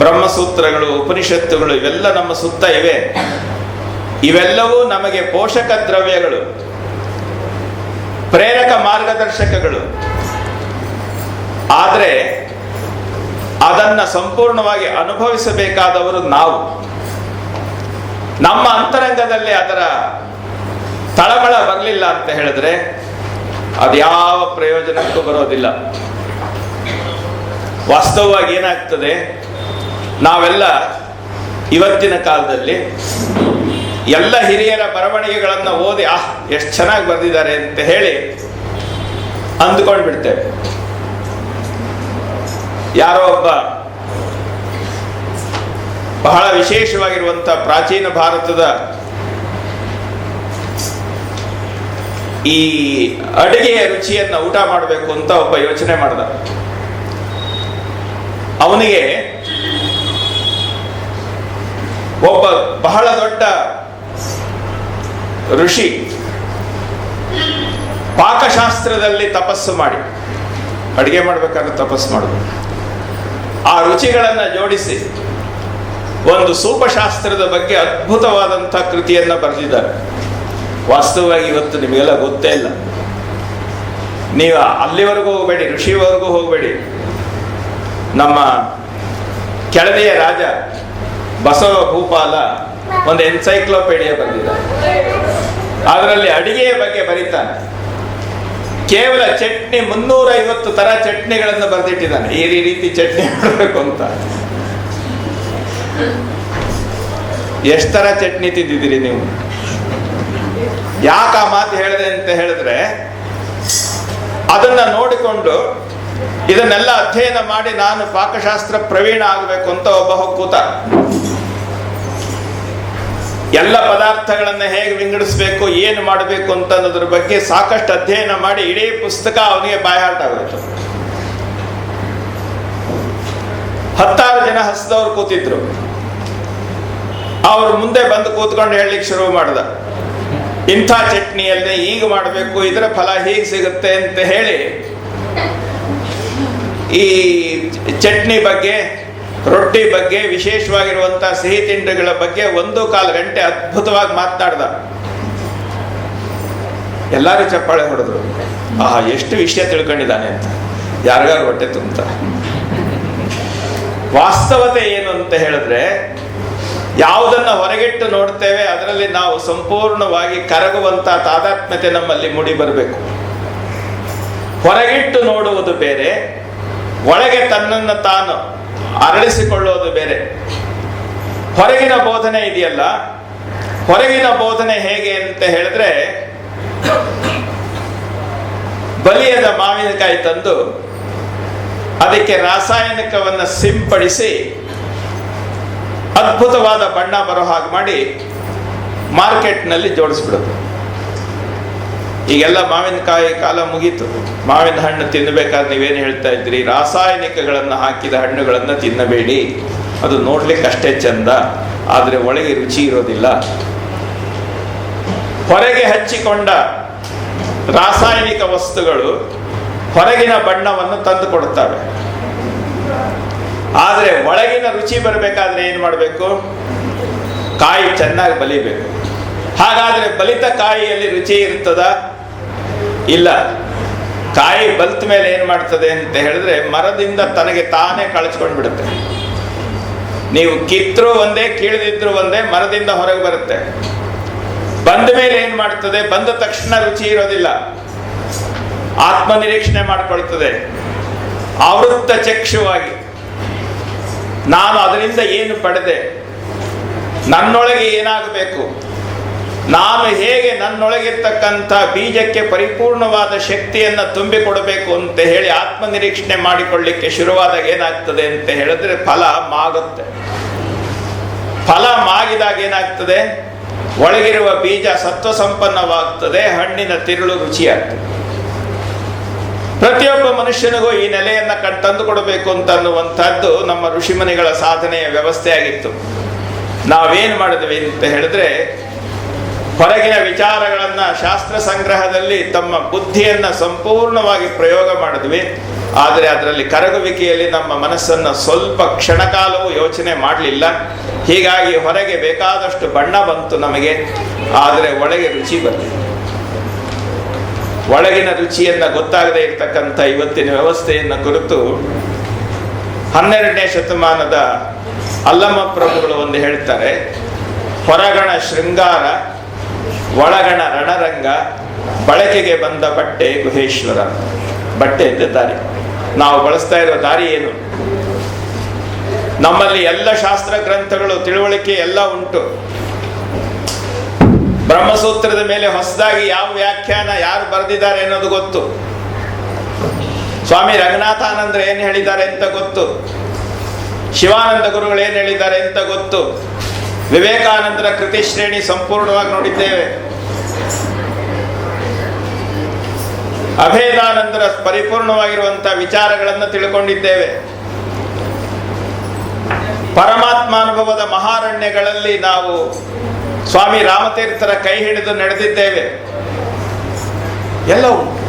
ಬ್ರಹ್ಮಸೂತ್ರಗಳು, ಉಪನಿಷತ್ತುಗಳು, ಇವೆಲ್ಲ ನಮ್ಮ ಸುತ್ತ ಇವೆ. ಇವೆಲ್ಲವೂ ನಮಗೆ ಪೋಷಕ ದ್ರವ್ಯಗಳು, ಪ್ರೇರಕ ಮಾರ್ಗದರ್ಶಕಗಳು. ಆದರೆ ಅದನ್ನ ಸಂಪೂರ್ಣವಾಗಿ ಅನುಭವಿಸಬೇಕಾದವರು ನಾವು. ನಮ್ಮ ಅಂತರಂಗದಲ್ಲಿ ಅದರ ತಳಮಳ ಬರಲಿಲ್ಲ ಅಂತ ಹೇಳಿದ್ರೆ ಅದ್ಯಾವ ಪ್ರಯೋಜನಕ್ಕೂ ಬರೋದಿಲ್ಲ. ವಾಸ್ತವವಾಗಿ ಏನಾಗ್ತದೆ, ನಾವೆಲ್ಲ ಇವತ್ತಿನ ಕಾಲದಲ್ಲಿ ಎಲ್ಲ ಹಿರಿಯರ ಬರವಣಿಗೆಗಳನ್ನು ಓದಿ ಎಷ್ಟು ಚೆನ್ನಾಗಿ ಬರೆದಿದ್ದಾರೆ ಅಂತ ಹೇಳಿ ಅಂದುಕೊಂಡು ಬಿಡ್ತೇವೆ. ಯಾರೋ ಒಬ್ಬ ಬಹಳ ವಿಶೇಷವಾಗಿರುವಂಥ ಪ್ರಾಚೀನ ಭಾರತದ ಈ ಅಡುಗೆಯ ರುಚಿಯನ್ನು ಊಟ ಮಾಡಬೇಕು ಅಂತ ಒಬ್ಬ ಯೋಚನೆ ಮಾಡ್ದ. ಅವನಿಗೆ ಒಬ್ಬ ಬಹಳ ದೊಡ್ಡ ಋಷಿ ಪಾಕಶಾಸ್ತ್ರದಲ್ಲಿ ತಪಸ್ಸು ಮಾಡಿ, ಅಡುಗೆ ಮಾಡ್ಬೇಕಾದ್ರೆ ತಪಸ್ಸು ಮಾಡೋದು, ಆ ರುಚಿಗಳನ್ನು ಜೋಡಿಸಿ ಒಂದು ಸೂಪಶಾಸ್ತ್ರದ ಬಗ್ಗೆ ಅದ್ಭುತವಾದಂಥ ಕೃತಿಯನ್ನು ಬರೆದಿದ್ದಾರೆ. ವಾಸ್ತವವಾಗಿ ಇವತ್ತು ನಿಮಗೆಲ್ಲ ಗೊತ್ತೇ ಇಲ್ಲ. ನೀವು ಅಲ್ಲಿವರೆಗೂ ಹೋಗಬೇಡಿ, ಋಷಿವರೆಗೂ ಹೋಗಬೇಡಿ. ನಮ್ಮ ಕೆಳದಿಯ ರಾಜ ಬಸವ ಭೂಪಾಲ ಒಂದು ಎನ್ಸೈಕ್ಲೋಪೀಡಿಯಾ ಬರೆದಿದ್ದಾರೆ. ಅದರಲ್ಲಿ ಅಡಿಗೆಯ ಬಗ್ಗೆ ಬರೀತಾನೆ. ಕೇವಲ ಚಟ್ನಿ 350 ತರ ಚಟ್ನಿಗಳನ್ನು ಬರೆದಿಟ್ಟಿದ್ದಾನೆ. ಈ ರೀತಿ ಚಟ್ನಿ ಮಾಡಬೇಕು ಅಂತ. ಎಷ್ಟು ತರ ಚಟ್ನಿ ತಿಂದಿದ್ದೀರಿ ನೀವು? ಯಾಕೆ ಆ ಮಾತು ಹೇಳಿದೆ ಅಂತ ಹೇಳಿದ್ರೆ, ಅದನ್ನ ನೋಡಿಕೊಂಡು ಇದನ್ನೆಲ್ಲ ಅಧ್ಯಯನ ಮಾಡಿ ನಾನು ಪಾಕಶಾಸ್ತ್ರ ಪ್ರವೀಣ ಆಗಬೇಕು ಅಂತ ಒಬ್ಬ ಕೂತ. ಎಲ್ಲ ಪದಾರ್ಥಗಳನ್ನ ಹೇಗೆ ವಿಂಗಡಿಸ್ಬೇಕು, ಏನು ಮಾಡಬೇಕು ಅಂತ ಅನ್ನೋದ್ರ ಬಗ್ಗೆ ಸಾಕಷ್ಟು ಅಧ್ಯಯನ ಮಾಡಿ ಇಡೀ ಪುಸ್ತಕ ಅವನಿಗೆ ಬಾಯ್ಹಾಟ ಆಗೋಯ್ತು. 10 ಜನ ಹಸಿದವ್ರು ಕೂತಿದ್ರು. ಅವ್ರ ಮುಂದೆ ಬಂದು ಕೂತ್ಕೊಂಡು ಹೇಳಲಿಕ್ಕೆ ಶುರು ಮಾಡ್ದ, ಇಂಥ ಚಟ್ನಿಯಲ್ಲೇ ಈಗ ಮಾಡಬೇಕು, ಇದರ ಫಲ ಹೀಗೆ ಸಿಗುತ್ತೆ ಅಂತ ಹೇಳಿ ಈ ಚಟ್ನಿ ಬಗ್ಗೆ, ರೊಟ್ಟಿ ಬಗ್ಗೆ, ವಿಶೇಷವಾಗಿರುವಂತಹ ಸಿಹಿ ತಿಂಡಿಗಳ ಬಗ್ಗೆ 1.25 ಗಂಟೆ ಅದ್ಭುತವಾಗಿ ಮಾತನಾಡ್ದ. ಎಲ್ಲರೂ ಚಪ್ಪಾಳೆ ಹೊಡೆದ್ರು, ಆಹಾ ಎಷ್ಟು ವಿಷಯ ತಿಳ್ಕೊಂಡಿದ್ದಾನೆ ಅಂತ. ಯಾರಿಗಾರು ಹೊಟ್ಟೆ ತುಂಬ. ವಾಸ್ತವತೆ ಏನು ಅಂತ ಹೇಳಿದ್ರೆ, ಯಾವುದನ್ನ ಹೊರಗಿಟ್ಟು ನೋಡ್ತೇವೆ ಅದರಲ್ಲಿ ನಾವು ಸಂಪೂರ್ಣವಾಗಿ ಕರಗುವಂತ ತಾದಾತ್ಮ್ಯತೆ ನಮ್ಮಲ್ಲಿ ಮೂಡಿ ಬರಬೇಕು. ಹೊರಗಿಟ್ಟು ನೋಡುವುದು ಬೇರೆ, ಒಳಗೆ ತನ್ನನ್ನು ತಾನು ಅರಳಿಸಿಕೊಳ್ಳುವುದು ಬೇರೆ. ಹೊರಗಿನ ಬೋಧನೆ ಇದೆಯಲ್ಲ, ಹೊರಗಿನ ಬೋಧನೆ ಹೇಗೆ ಅಂತ ಹೇಳಿದ್ರೆ, ಬಲಿಯದ ಮಾವಿನಕಾಯಿ ತಂದು ಅದಕ್ಕೆ ರಾಸಾಯನಿಕವನ್ನು ಸಿಂಪಡಿಸಿ ಅದ್ಭುತವಾದ ಬಣ್ಣ ಬರೋ ಹಾಗೆ ಮಾಡಿ ಮಾರ್ಕೆಟ್ನಲ್ಲಿ ಜೋಡಿಸ್ಬಿಡೋದು. ಈಗೆಲ್ಲ ಮಾವಿನಕಾಯಿ ಕಾಲ ಮುಗೀತು. ಮಾವಿನ ಹಣ್ಣು ತಿನ್ನಬೇಕಾದ್ರೆ ನೀವೇನು ಹೇಳ್ತಾ ಇದ್ರಿ, ರಾಸಾಯನಿಕಗಳನ್ನು ಹಾಕಿದ ಹಣ್ಣುಗಳನ್ನು ತಿನ್ನಬೇಡಿ, ಅದು ನೋಡ್ಲಿಕ್ಕೆ ಅಷ್ಟೇ ಚಂದ, ಆದರೆ ಒಳಗೆ ರುಚಿ ಇರೋದಿಲ್ಲ. ಹೊರಗೆ ಹಚ್ಚಿಕೊಂಡ ರಾಸಾಯನಿಕ ವಸ್ತುಗಳು ಹೊರಗಿನ ಬಣ್ಣವನ್ನು ತಂದು ಕೊಡುತ್ತವೆ, ಆದರೆ ಒಳಗಿನ ರುಚಿ ಬರಬೇಕಾದ್ರೆ ಏನು ಮಾಡಬೇಕು? ಕಾಯಿ ಚೆನ್ನಾಗಿ ಬಲಿಬೇಕು. ಹಾಗಾದ್ರೆ ಬಲಿತ ಕಾಯಿಯಲ್ಲಿ ರುಚಿ ಇರ್ತದ? ಇಲ್ಲ. ಕಾಯಿ ಬಲ್ತ ಮೇಲೆ ಏನ್ ಮಾಡ್ತದೆ ಅಂತ ಹೇಳಿದ್ರೆ, ಮರದಿಂದ ತನಗೆ ತಾನೇ ಕಳಚ್ಕೊಂಡು ಬಿಡುತ್ತೆ. ನೀವು ಕಿತ್ತರೂ ಒಂದೇ, ಕೀಳದಿದ್ರು ಒಂದೇ, ಮರದಿಂದ ಹೊರಗೆ ಬರುತ್ತೆ. ಬಂದ ಮೇಲೆ ಏನ್ ಮಾಡ್ತದೆ? ಬಂದ ತಕ್ಷಣ ರುಚಿ ಇರೋದಿಲ್ಲ, ಆತ್ಮನಿರೀಕ್ಷಣೆ ಮಾಡಿಕೊಳ್ತದೆ. ಆವೃತ್ತ ಚಕ್ಷುವಾಗಿ ನಾನು ಅದರಿಂದ ಏನು ಪಡೆದೆ, ನನ್ನೊಳಗೆ ಏನಾಗಬೇಕು, ನಾನು ಹೇಗೆ ನನ್ನೊಳಗಿರ್ತಕ್ಕಂಥ ಬೀಜಕ್ಕೆ ಪರಿಪೂರ್ಣವಾದ ಶಕ್ತಿಯನ್ನು ತುಂಬಿಕೊಡಬೇಕು ಅಂತ ಹೇಳಿ ಆತ್ಮನಿರೀಕ್ಷಣೆ ಮಾಡಿಕೊಳ್ಳಿಕ್ಕೆ ಶುರುವಾದಾಗ ಏನಾಗ್ತದೆ ಅಂತ ಹೇಳಿದ್ರೆ, ಫಲ ಮಾಗುತ್ತೆ. ಫಲ ಮಾಗಿದಾಗ ಏನಾಗ್ತದೆ? ಒಳಗಿರುವ ಬೀಜ ಸತ್ವ ಸಂಪನ್ನವಾಗ್ತದೆ, ಹಣ್ಣಿನ ತಿರುಳು ರುಚಿಯಾಗ್ತದೆ. ಪ್ರತಿಯೊಬ್ಬ ಮನುಷ್ಯನಿಗೂ ಈ ನೆಲೆಯನ್ನ ತಂದು ಕೊಡಬೇಕು ಅಂತ ಅನ್ನುವಂಥದ್ದು ನಮ್ಮ ಋಷಿಮುನಿಗಳ ಸಾಧನೆಯ ವ್ಯವಸ್ಥೆ ಆಗಿತ್ತು. ನಾವೇನು ಮಾಡಿದ್ವಿ ಅಂತ ಹೇಳಿದ್ರೆ, ಹೊರಗಿನ ವಿಚಾರಗಳನ್ನ ಶಾಸ್ತ್ರ ಸಂಗ್ರಹದಲ್ಲಿ ತಮ್ಮ ಬುದ್ಧಿಯನ್ನ ಸಂಪೂರ್ಣವಾಗಿ ಪ್ರಯೋಗ ಮಾಡಿದ್ವಿ. ಆದರೆ ಅದರಲ್ಲಿ ಕರಗುವಿಕೆಯಲ್ಲಿ ನಮ್ಮ ಮನಸ್ಸನ್ನು ಸ್ವಲ್ಪ ಕ್ಷಣಕಾಲವೂ ಯೋಚನೆ ಮಾಡಲಿಲ್ಲ. ಹೀಗಾಗಿ ಹೊರಗೆ ಬೇಕಾದಷ್ಟು ಬಣ್ಣ ಬಂತು ನಮಗೆ, ಆದರೆ ಒಳಗೆ ರುಚಿ ಬರಲಿಲ್ಲ. ಒಳಗಿನ ರುಚಿಯನ್ನ ಗೊತ್ತಾಗದೇ ಇರತಕ್ಕಂಥ ಇವತ್ತಿನ ವ್ಯವಸ್ಥೆಯನ್ನು ಕುರಿತು 12ನೇ ಶತಮಾನದ ಅಲ್ಲಮ ಪ್ರಭುಗಳು ಒಂದು ಹೇಳ್ತಾರೆ, ಹೊರಗಣ ಶೃಂಗಾರ, ಒಳಗಣ ರಣರಂಗ, ಬಳಕೆಗೆ ಬಂದ ಬಟ್ಟೆ ಗುಹೇಶ್ವರ. ಬಟ್ಟೆ ಇದ್ದ ದಾರಿ, ನಾವು ಬಳಸ್ತಾ ಇರೋ ದಾರಿ ಏನು? ನಮ್ಮಲ್ಲಿ ಎಲ್ಲ ಶಾಸ್ತ್ರ ಗ್ರಂಥಗಳು, ತಿಳುವಳಿಕೆ ಎಲ್ಲ ಉಂಟು. ಬ್ರಹ್ಮಸೂತ್ರದ ಮೇಲೆ ಹೊಸದಾಗಿ ಯಾವ ವ್ಯಾಖ್ಯಾನ ಯಾರು ಬರೆದಿದ್ದಾರೆ ಅನ್ನೋದು ಗೊತ್ತು. ಸ್ವಾಮಿ ರಂಗನಾಥಾನಂದ್ರ ಏನು ಹೇಳಿದ್ದಾರೆ ಅಂತ ಗೊತ್ತು. ಶಿವಾನಂದ ಗುರುಗಳು ಏನು ಹೇಳಿದ್ದಾರೆ ಅಂತ ಗೊತ್ತು. ವಿವೇಕಾನಂದರ ಕೃತಿ ಶ್ರೇಣಿ ಸಂಪೂರ್ಣವಾಗಿ ನೋಡಿದ್ದೇವೆ. ಅಭೇದಾನಂದರ ಪರಿಪೂರ್ಣವಾಗಿರುವಂತಹ ವಿಚಾರಗಳನ್ನು ತಿಳ್ಕೊಂಡಿದ್ದೇವೆ. ಪರಮಾತ್ಮಾನುಭವದ ಮಹಾರಣ್ಯಗಳಲ್ಲಿ ನಾವು ಸ್ವಾಮಿ ರಾಮತೀರ್ಥರ ಕೈ ಹಿಡಿದು ನಡೆದಿದ್ದೇವೆ. ಎಲ್ಲ ಉಂಟು.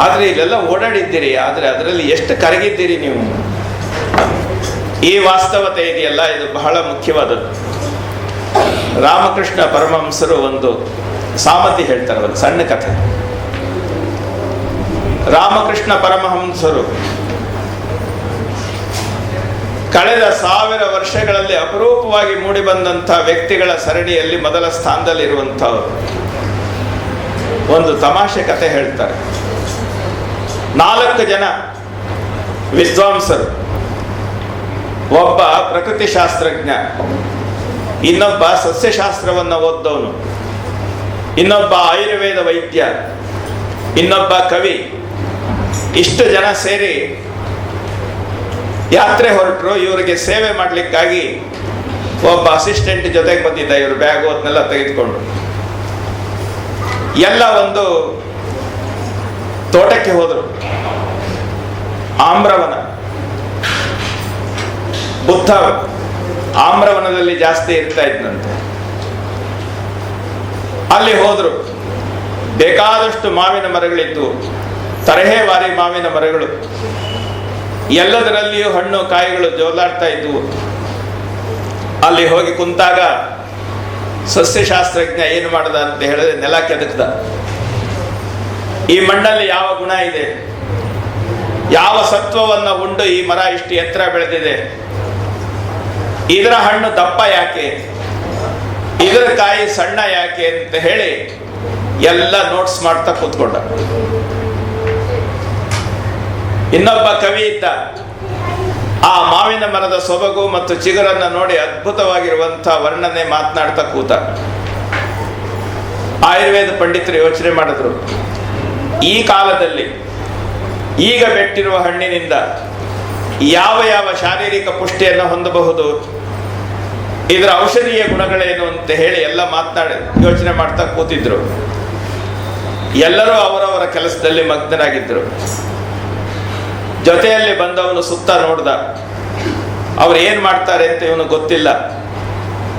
ಆದ್ರೆ ಇಲ್ಲೆಲ್ಲ ಓಡಾಡಿದ್ದೀರಿ, ಆದ್ರೆ ಅದರಲ್ಲಿ ಎಷ್ಟು ಕರಗಿದ್ದೀರಿ ನೀವು? ಈ ವಾಸ್ತವತೆ ಇದೆಯಲ್ಲ, ಇದು ಬಹಳ ಮುಖ್ಯವಾದದ್ದು. ರಾಮಕೃಷ್ಣ ಪರಮಹಂಸರು ಒಂದು ಸಾಮತಿ ಹೇಳ್ತಾರೆ, ಒಂದು ಸಣ್ಣ ಕಥೆ. ರಾಮಕೃಷ್ಣ ಪರಮಹಂಸರು ಕಳೆದ 1000 ವರ್ಷಗಳಲ್ಲಿ ಅಪರೂಪವಾಗಿ ಮೂಡಿಬಂದಂಥ ವ್ಯಕ್ತಿಗಳ ಸರಣಿಯಲ್ಲಿ ಮೊದಲ ಸ್ಥಾನದಲ್ಲಿರುವಂಥವರು. ಒಂದು ತಮಾಷೆ ಕಥೆ ಹೇಳ್ತಾರೆ. 4 ಜನ ವಿದ್ವಾಂಸರು, ಒಬ್ಬ ಪ್ರಕೃತಿ ಶಾಸ್ತ್ರಜ್ಞ, ಇನ್ನೊಬ್ಬ ಸಸ್ಯಶಾಸ್ತ್ರವನ್ನು ಓದ್ದವನು, ಇನ್ನೊಬ್ಬ ಆಯುರ್ವೇದ ವೈದ್ಯ, ಇನ್ನೊಬ್ಬ ಕವಿ. ಇಷ್ಟು ಜನ ಸೇರಿ ಯಾತ್ರೆ ಹೊರಟರು. ಇವರಿಗೆ ಸೇವೆ ಮಾಡಲಿಕ್ಕಾಗಿ ಒಬ್ಬ ಅಸಿಸ್ಟೆಂಟ್ ಜೊತೆಗೆ ಬಂದಿದ್ದ. ಇವರು ಬ್ಯಾಗು ಅದನ್ನೆಲ್ಲ ತೆಗೆದುಕೊಂಡು ಎಲ್ಲ ಒಂದು ತೋಟಕ್ಕೆ ಹೋದರು. ಆಮ್ರವನ, ಬುದ್ಧ ಆಮ್ರವನದಲ್ಲಿ ಜಾಸ್ತಿ ಇರ್ತಾ ಇದ್ದಂತೆ. ಅಲ್ಲಿ ಹೋದ್ರು, ಬೇಕಾದಷ್ಟು ಮಾವಿನ ಮರಗಳಿದ್ದು, ತರಹೇವಾರಿ ಮಾವಿನ ಮರಗಳು, ಎಲ್ಲದರಲ್ಲಿಯೂ ಹಣ್ಣು ಕಾಯಿಗಳು ಜೋಲಾಡ್ತಾ ಇದ್ವು. ಅಲ್ಲಿ ಹೋಗಿ ಕುಂತಾಗ ಸಸ್ಯಶಾಸ್ತ್ರಜ್ಞ ಏನು ಮಾಡ್ದ ಅಂತ ಹೇಳಿದ್ರೆ ನೆಲ ಕೆದಕ್ದ. ಈ ಮಣ್ಣಲ್ಲಿ ಯಾವ ಗುಣ ಇದೆ, ಯಾವ ಸತ್ವವನ್ನ ಉಂಡು ಈ ಮರ ಇಷ್ಟು ಎತ್ತರ ಬೆಳೆದಿದೆ, ಇದರ ಹಣ್ಣು ದಪ್ಪ ಯಾಕೆ, ಇದರ ಕಾಯಿ ಸಣ್ಣ ಯಾಕೆ ಅಂತ ಹೇಳಿ ಎಲ್ಲ ನೋಟ್ಸ್ ಮಾಡ್ತಾ ಕೂತ್ಕೊಂಡ. ಇನ್ನೊಬ್ಬ ಕವಿ ಇದ್ದ, ಆ ಮಾವಿನ ಮರದ ಸೊಬಗು ಮತ್ತು ಚಿಗುರನ್ನ ನೋಡಿ ಅದ್ಭುತವಾಗಿರುವಂತಹ ವರ್ಣನೆ ಮಾತನಾಡ್ತಾ ಕೂತ. ಆಯುರ್ವೇದ ಪಂಡಿತರು ಯೋಚನೆ ಮಾಡಿದ್ರು, ಈ ಕಾಲದಲ್ಲಿ ಈಗ ಬೆಟ್ಟಿರುವ ಹಣ್ಣಿನಿಂದ ಯಾವ ಯಾವ ಶಾರೀರಿಕ ಪುಷ್ಟಿಯನ್ನು ಹೊಂದಬಹುದು, ಇದರ ಔಷಧೀಯ ಗುಣಗಳೇನು ಅಂತ ಹೇಳಿ ಎಲ್ಲ ಯೋಚನೆ ಮಾಡ್ತಾ ಕೂತಿದ್ರು. ಎಲ್ಲರೂ ಅವರವರ ಕೆಲಸದಲ್ಲಿ ಮಗ್ನರಾಗಿದ್ದರು. ಜೊತೆಯಲ್ಲಿ ಬಂದವನು ಸುತ್ತ ನೋಡ್ದ, ಅವ್ರು ಏನ್ ಮಾಡ್ತಾರೆ ಅಂತ ಇವನು ಗೊತ್ತಿಲ್ಲ.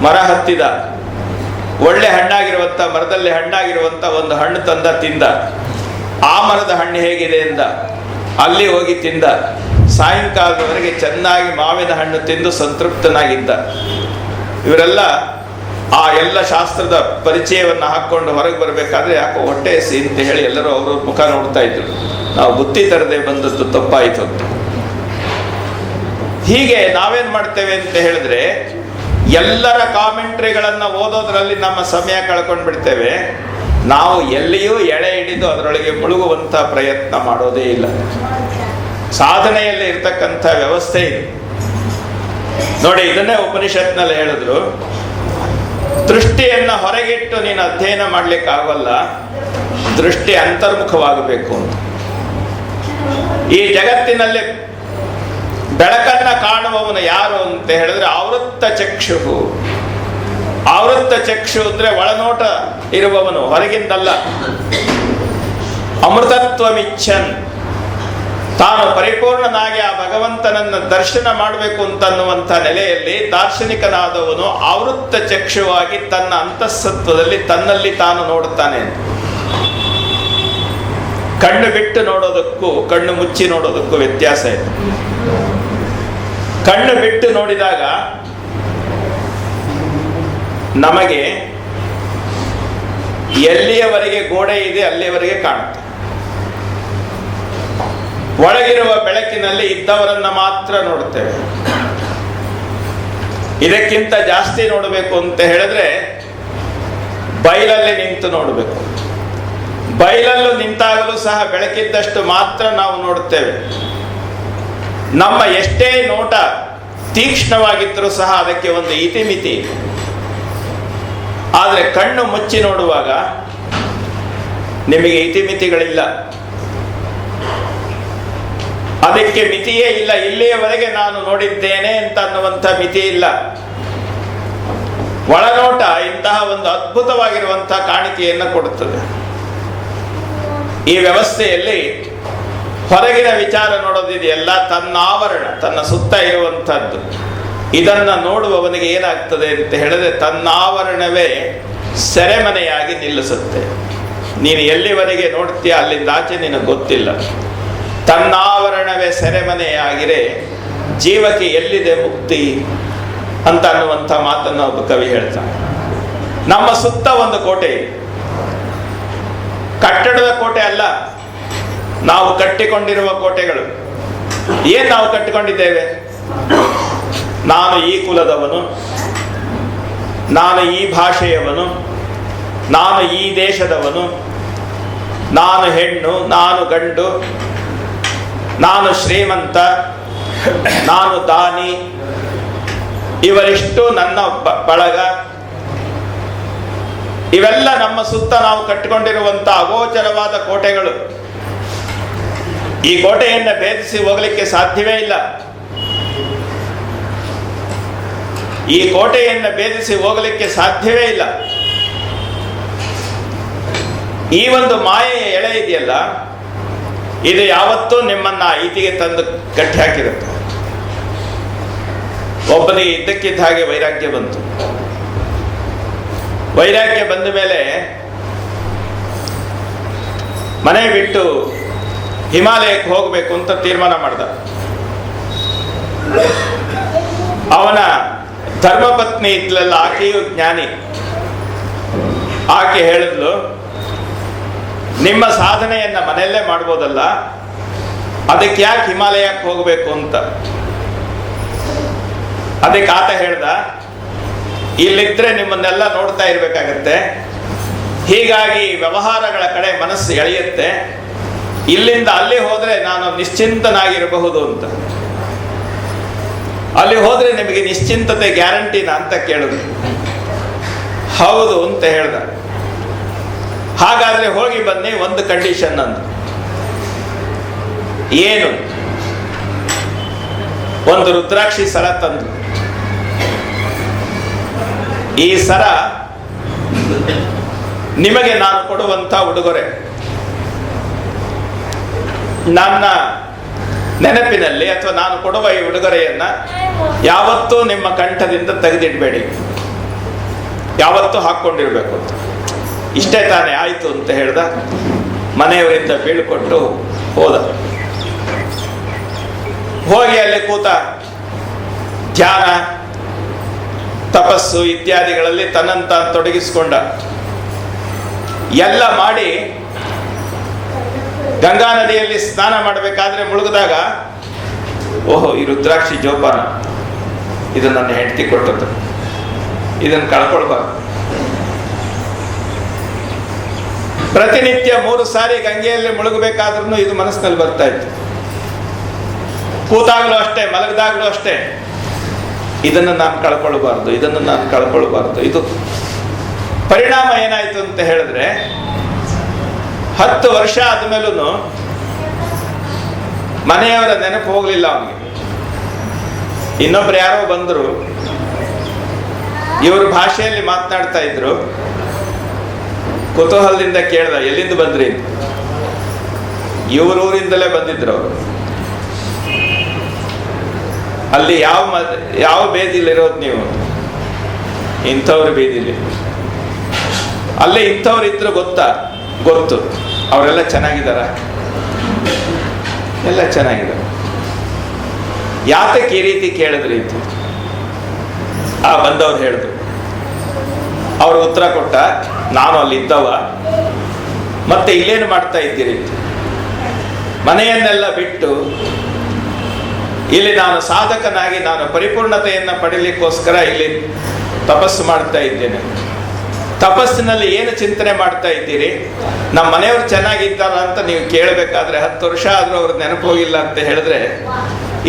ಮರ ಹತ್ತಿದ, ಒಳ್ಳೆ ಹಣ್ಣಾಗಿರುವಂತ ಮರದಲ್ಲಿ ಹಣ್ಣಾಗಿರುವಂತ ಒಂದು ಹಣ್ಣು ತಂದ, ತಿಂದ. ಆ ಮರದ ಹಣ್ಣು ಹೇಗಿದೆ ಎಂದ, ಅಲ್ಲಿ ಹೋಗಿ ತಿಂದ. ಸಾಯಂಕಾಲದವರೆಗೆ ಚೆನ್ನಾಗಿ ಮಾವಿನ ಹಣ್ಣು ತಿಂದು ಸಂತೃಪ್ತನಾಗಿದ್ದ. ಇವರೆಲ್ಲ ಆ ಎಲ್ಲ ಶಾಸ್ತ್ರದ ಪರಿಚಯವನ್ನು ಹಾಕೊಂಡು ಹೊರಗೆ ಬರಬೇಕಾದ್ರೆ ಯಾಕೋ ಹೊಟ್ಟೆ ಹಸಿ ಅಂತ ಹೇಳಿ ಎಲ್ಲರೂ ಅವ್ರ ಮುಖ ನೋಡ್ತಾ ಇದ್ರು. ನಾವು ಬುತ್ತಿ ತರದೆ ಬಂದದ್ದು ತಪ್ಪಾಯಿತು ಅಂತ. ಹೀಗೆ ನಾವೇನ್ ಮಾಡ್ತೇವೆ ಅಂತ ಹೇಳಿದ್ರೆ, ಎಲ್ಲರ ಕಾಮೆಂಟ್ರಿಗಳನ್ನ ಓದೋದ್ರಲ್ಲಿ ನಮ್ಮ ಸಮಯ ಕಳ್ಕೊಂಡು ಬಿಡ್ತೇವೆ. ನಾವು ಎಲ್ಲಿಯೂ ಎಳೆ ಹಿಡಿದು ಅದರೊಳಗೆ ಮುಳುಗುವಂತ ಪ್ರಯತ್ನ ಮಾಡೋದೇ ಇಲ್ಲ. ಸಾಧನೆಯಲ್ಲಿ ಇರ್ತಕ್ಕಂಥ ವ್ಯವಸ್ಥೆ ಇದೆ ನೋಡಿ. ಇದನ್ನೇ ಉಪನಿಷತ್ನಲ್ಲಿ ಹೇಳಿದ್ರು, ದೃಷ್ಟಿಯನ್ನ ಹೊರಗಿಟ್ಟು ನೀನು ಅಧ್ಯಯನ ಮಾಡ್ಲಿಕ್ಕೆ ಆಗಲ್ಲ, ದೃಷ್ಟಿ ಅಂತರ್ಮುಖವಾಗಬೇಕು ಅಂತ. ಈ ಜಗತ್ತಿನಲ್ಲಿ ಬೆಳಕನ್ನ ಕಾಣುವವನು ಯಾರು ಅಂತ ಹೇಳಿದ್ರೆ ಆವೃತ್ತ ಚಕ್ಷು. ಆವೃತ್ತ ಚಕ್ಷು ಅಂದ್ರೆ ಒಳನೋಟ ಇರುವವನು, ಹೊರಗಿಂದಲ್ಲ. ಅಮೃತತ್ವಮಿಚ್ಛನ್, ತಾನು ಪರಿಪೂರ್ಣನಾಗಿ ಆ ಭಗವಂತನನ್ನ ದರ್ಶನ ಮಾಡಬೇಕು ಅಂತನ್ನುವಂಥ ನೆಲೆಯಲ್ಲಿ ದಾರ್ಶನಿಕನಾದವನು ಆವೃತ್ತ ಚಕ್ಷುವಾಗಿ ತನ್ನ ಅಂತಃಸತ್ವದಲ್ಲಿ ತನ್ನಲ್ಲಿ ತಾನು ನೋಡುತ್ತಾನೆ. ಕಣ್ಣು ಬಿಟ್ಟು ನೋಡೋದಕ್ಕೂ ಕಣ್ಣು ಮುಚ್ಚಿ ನೋಡೋದಕ್ಕೂ ವ್ಯತ್ಯಾಸ ಇದೆ. ಕಣ್ಣು ಬಿಟ್ಟು ನೋಡಿದಾಗ ನಮಗೆ ಎಲ್ಲಿಯವರೆಗೆ ಗೋಡೆ ಇದೆ ಅಲ್ಲಿಯವರೆಗೆ ಕಾಣುತ್ತೆ. ಒಳಗಿರುವ ಬೆಳಕಿನಲ್ಲಿ ಇದ್ದವರನ್ನ ಮಾತ್ರ ನೋಡುತ್ತೇವೆ. ಇದಕ್ಕಿಂತ ಜಾಸ್ತಿ ನೋಡಬೇಕು ಅಂತ ಹೇಳಿದ್ರೆ ಬಯಲಲ್ಲಿ ನಿಂತು ನೋಡಬೇಕು. ಬಯಲಲ್ಲೂ ನಿಂತಾಗಲೂ ಸಹ ಬೆಳಕಿದ್ದಷ್ಟು ಮಾತ್ರ ನಾವು ನೋಡುತ್ತೇವೆ. ನಮ್ಮ ಎಷ್ಟೇ ನೋಟ ತೀಕ್ಷ್ಣವಾಗಿದ್ದರೂ ಸಹ ಅದಕ್ಕೆ ಒಂದು ಇತಿಮಿತಿ. ಆದರೆ ಕಣ್ಣು ಮುಚ್ಚಿ ನೋಡುವಾಗ ನಿಮಗೆ ಇತಿಮಿತಿಗಳಿಲ್ಲ, ಅದಕ್ಕೆ ಮಿತಿಯೇ ಇಲ್ಲ. ಇಲ್ಲಿಯವರೆಗೆ ನಾನು ನೋಡಿದ್ದೇನೆ ಅಂತ ಅನ್ನುವಂಥ ಮಿತಿ ಇಲ್ಲ. ಒಳನೋಟ ಇಂತಹ ಒಂದು ಅದ್ಭುತವಾಗಿರುವಂತಹ ಕಾಣಿಕೆಯನ್ನು ಕೊಡುತ್ತದೆ. ಈ ವ್ಯವಸ್ಥೆಯಲ್ಲಿ ಹೊರಗಿನ ವಿಚಾರ ನೋಡೋದಿದೆಯಲ್ಲ, ತನ್ನ ಆವರಣ, ತನ್ನ ಸುತ್ತ ಇರುವಂಥದ್ದು, ಇದನ್ನ ನೋಡುವವನಿಗೆ ಏನಾಗ್ತದೆ ಅಂತ ಹೇಳಿದ್ರೆ ತನ್ನ ಆವರಣವೇ ಸೆರೆಮನೆಯಾಗಿ ನಿಲ್ಲಿಸುತ್ತೆ. ನೀನು ಎಲ್ಲಿವರೆಗೆ ನೋಡ್ತೀಯ ಅಲ್ಲಿಂದ ಆಚೆ ನಿನಗೆ ಗೊತ್ತಿಲ್ಲ. ತನ್ನಾವರಣವೇ ಸೆರೆಮನೆಯಾಗಿರೆ ಜೀವಕ್ಕೆ ಎಲ್ಲಿದೆ ಮುಕ್ತಿ ಅಂತ ಅನ್ನುವಂಥ ಮಾತನ್ನು ಒಬ್ಬ ಕವಿ ಹೇಳ್ತಾನೆ. ನಮ್ಮ ಸುತ್ತ ಒಂದು ಕೋಟೆ ಇದೆ. ಕಟ್ಟಡದ ಕೋಟೆ ಅಲ್ಲ, ನಾವು ಕಟ್ಟಿಕೊಂಡಿರುವ ಕೋಟೆಗಳು. ಏನ್ ನಾವು ಕಟ್ಟಿಕೊಂಡಿದ್ದೇವೆ? ನಾನು ಈ ಕುಲದವನು, ನಾನು ಈ ಭಾಷೆಯವನು, ನಾನು ಈ ದೇಶದವನು, ನಾನು ಹೆಣ್ಣು, ನಾನು ಗಂಡು, ನಾನು ಶ್ರೀಮಂತ, ನಾನು ದಾನಿ, ಇವರಿಷ್ಟು ನನ್ನ ಬಳಗ. ಇವೆಲ್ಲ ನಮ್ಮ ಸುತ್ತ ನಾವು ಕಟ್ಟಿಕೊಂಡಿರುವಂತ ಅಗೋಚರವಾದ ಕೋಟೆಗಳು. ಈ ಕೋಟೆಯನ್ನು ಭೇದಿಸಿ ಹೋಗಲಿಕ್ಕೆ ಸಾಧ್ಯವೇ ಇಲ್ಲ. ಈ ಕೋಟೆಯನ್ನು ಭೇದಿಸಿ ಹೋಗಲಿಕ್ಕೆ ಸಾಧ್ಯವೇ ಇಲ್ಲ. ಈ ಒಂದು ಮಾಯೆಯ ಎಳೆ ಇದೆಯಲ್ಲ, ಇದು ಯಾವತ್ತೂ ನಿಮ್ಮನ್ನ ಈತಿಗೆ ತಂದು ಕಟ್ಟಿ ಹಾಕಿರುತ್ತೆ. ಒಬ್ಬನಿಗೆ ಇದ್ದಕ್ಕಿದ್ದ ಹಾಗೆ ವೈರಾಗ್ಯ ಬಂತು. ವೈರಾಗ್ಯ ಬಂದ ಮೇಲೆ ಮನೆ ಬಿಟ್ಟು ಹಿಮಾಲಯಕ್ಕೆ ಹೋಗಬೇಕು ಅಂತ ತೀರ್ಮಾನ ಮಾಡ್ದ. ಅವನ ಧರ್ಮಪತ್ನಿ ಇದ್ಲಲ್ಲ, ಆಕೆಯು ಜ್ಞಾನಿ. ಆಕೆ ಹೇಳಿದ್ಲು, ನಿಮ್ಮ ಸಾಧನೆಯನ್ನ ಮನೆಯಲ್ಲೇ ಮಾಡ್ಬೋದಲ್ಲ, ಅದಕ್ಕೆ ಯಾಕೆ ಹಿಮಾಲಯಕ್ಕೆ ಹೋಗಬೇಕು ಅಂತ. ಅದಕ್ಕೆ ಆತ ಹೇಳ್ದ, ಇಲ್ಲಿದ್ರೆ ನಿಮ್ಮನ್ನೆಲ್ಲ ನೋಡ್ತಾ ಇರ್ಬೇಕಾಗತ್ತೆ, ಹೀಗಾಗಿ ವ್ಯವಹಾರಗಳ ಕಡೆ ಮನಸ್ಸು ಎಳೆಯುತ್ತೆ, ಇಲ್ಲಿಂದ ಅಲ್ಲಿ ಹೋದ್ರೆ ನಾನು ನಿಶ್ಚಿಂತನಾಗಿರಬಹುದು ಅಂತ. ಅಲ್ಲಿ ಹೋದ್ರೆ ನಿಮಗೆ ನಿಶ್ಚಿಂತತೆ ಗ್ಯಾರಂಟಿನಾ ಅಂತ ಕೇಳಿದ್ರು. ಹೌದು ಅಂತ ಹೇಳ್ದ. ಹಾಗಾದ್ರೆ ಹೋಗಿ ಬನ್ನಿ, ಒಂದು ಕಂಡೀಷನ್ ಅಂದು. ಏನು? ಒಂದು ರುದ್ರಾಕ್ಷಿ ಸರ ತಂದು, ಈ ಸರ ನಿಮಗೆ ನಾನು ಕೊಡುವಂತ ಉಡುಗೊರೆ. ನನ್ನ ನೆನಪಿನಲ್ಲಿ ಅಥವಾ ನಾನು ಕೊಡುವ ಈ ಉಡುಗೊರೆಯನ್ನ ಯಾವತ್ತೂ ನಿಮ್ಮ ಕಂಠದಿಂದ ತೆಗೆದಿಡ್ಬೇಡಿ, ಯಾವತ್ತೂ ಹಾಕ್ಕೊಂಡಿರ್ಬೇಕು ಅಂತ. ಇಷ್ಟೇ ತಾನೇ, ಆಯ್ತು ಅಂತ ಹೇಳ್ದ. ಮನೆಯವರಿಂದ ಬೀಳ್ಕೊಟ್ಟು ಹೋದ. ಹೋಗಿ ಅಲ್ಲಿ ಕೂತ ಧ್ಯಾನ, ತಪಸ್ಸು ಇತ್ಯಾದಿಗಳಲ್ಲಿ ತನ್ನಂತ ತೊಡಗಿಸಿಕೊಂಡ. ಎಲ್ಲ ಮಾಡಿ ಗಂಗಾ ನದಿಯಲ್ಲಿ ಸ್ನಾನ ಮಾಡಬೇಕಾದ್ರೆ ಮುಳುಗಿದಾಗ, ಓಹೋ, ಈ ರುದ್ರಾಕ್ಷಿ ಜೋಪಾನ, ಇದು ನನ್ನ ಹೆಂಡತಿ ಕೊಟ್ಟದ್ದು, ಇದನ್ನು ಕಳ್ಕೊಳ್ಬಾರ್ದು. ಪ್ರತಿನಿತ್ಯ 3 ಸಾರಿ ಗಂಗೆಯಲ್ಲಿ ಮುಳುಗಬೇಕಾದ್ರೂ ಇದು ಮನಸ್ಸಿನಲ್ಲಿ ಬರ್ತಾ ಇತ್ತು. ಕೂತಾಗ್ಲೂ ಅಷ್ಟೇ, ಮಲಗದಾಗ್ಲೂ ಅಷ್ಟೇ, ಇದನ್ನು ನಾನು ಕಳ್ಕೊಳ್ಬಾರ್ದು, ಇದನ್ನು ನಾನು ಕಳ್ಕೊಳ್ಬಾರ್ದು. ಇದು ಪರಿಣಾಮ ಏನಾಯ್ತು ಅಂತ ಹೇಳಿದ್ರೆ, 10 ವರ್ಷ ಆದ್ಮೇಲೂ ಮನೆಯವರ ನೆನಪು ಹೋಗ್ಲಿಲ್ಲ ಅವನಿಗೆ. ಇನ್ನೊಬ್ರು ಯಾರೋ ಬಂದ್ರು, ಇವರು ಭಾಷೆಯಲ್ಲಿ ಮಾತನಾಡ್ತಾ ಇದ್ರು. ಕುತೂಹಲದಿಂದ ಕೇಳ್ದ, ಎಲ್ಲಿಂದ ಬಂದ್ರಿ? ಇವರೂರಿಂದಲೇ ಬಂದಿದ್ರು ಅವರು. ಅಲ್ಲಿ ಯಾವ ಬೇದಿಲಿರೋದು ನೀವು? ಇಂಥವ್ರ ಬೇದಿಲಿ. ಅಲ್ಲೇ ಇಂಥವ್ರು ಇದ್ರು ಗೊತ್ತು. ಅವರೆಲ್ಲ ಚೆನ್ನಾಗಿದ್ದಾರ? ಎಲ್ಲ ಚೆನ್ನಾಗಿದ್ದಾರೆ. ಯಾತಕ್ಕೆ ಈ ರೀತಿ ಕೇಳಿದ್ರಿ ಅಂತ ಬಂದವ್ರು ಹೇಳಿದ್ರು. ಅವ್ರು ಉತ್ತರ ಕೊಟ್ಟ, ನಾನು ಅಲ್ಲಿ ಇದ್ದವ, ಮತ್ತೆ ಇಲ್ಲೇನು ಮಾಡ್ತಾ ಇದ್ದೀರಿ? ಮನೆಯನ್ನೆಲ್ಲ ಬಿಟ್ಟು ಇಲ್ಲಿ ನಾನು ಸಾಧಕನಾಗಿ ನಾನು ಪರಿಪೂರ್ಣತೆಯನ್ನು ಪಡೀಲಿಕ್ಕೋಸ್ಕರ ಇಲ್ಲಿ ತಪಸ್ಸು ಮಾಡ್ತಾ ಇದ್ದೇನೆ. ತಪಸ್ಸಿನಲ್ಲಿ ಏನು ಚಿಂತನೆ ಮಾಡ್ತಾ ಇದ್ದೀರಿ? ನಮ್ಮ ಮನೆಯವ್ರು ಚೆನ್ನಾಗಿದ್ದಾರ ಅಂತ ನೀವು ಕೇಳಬೇಕಾದ್ರೆ 10 ವರ್ಷ ಆದ್ರೂ ಅವ್ರ ನೆನಪು ಹೋಗಿಲ್ಲ ಅಂತ ಹೇಳಿದ್ರೆ,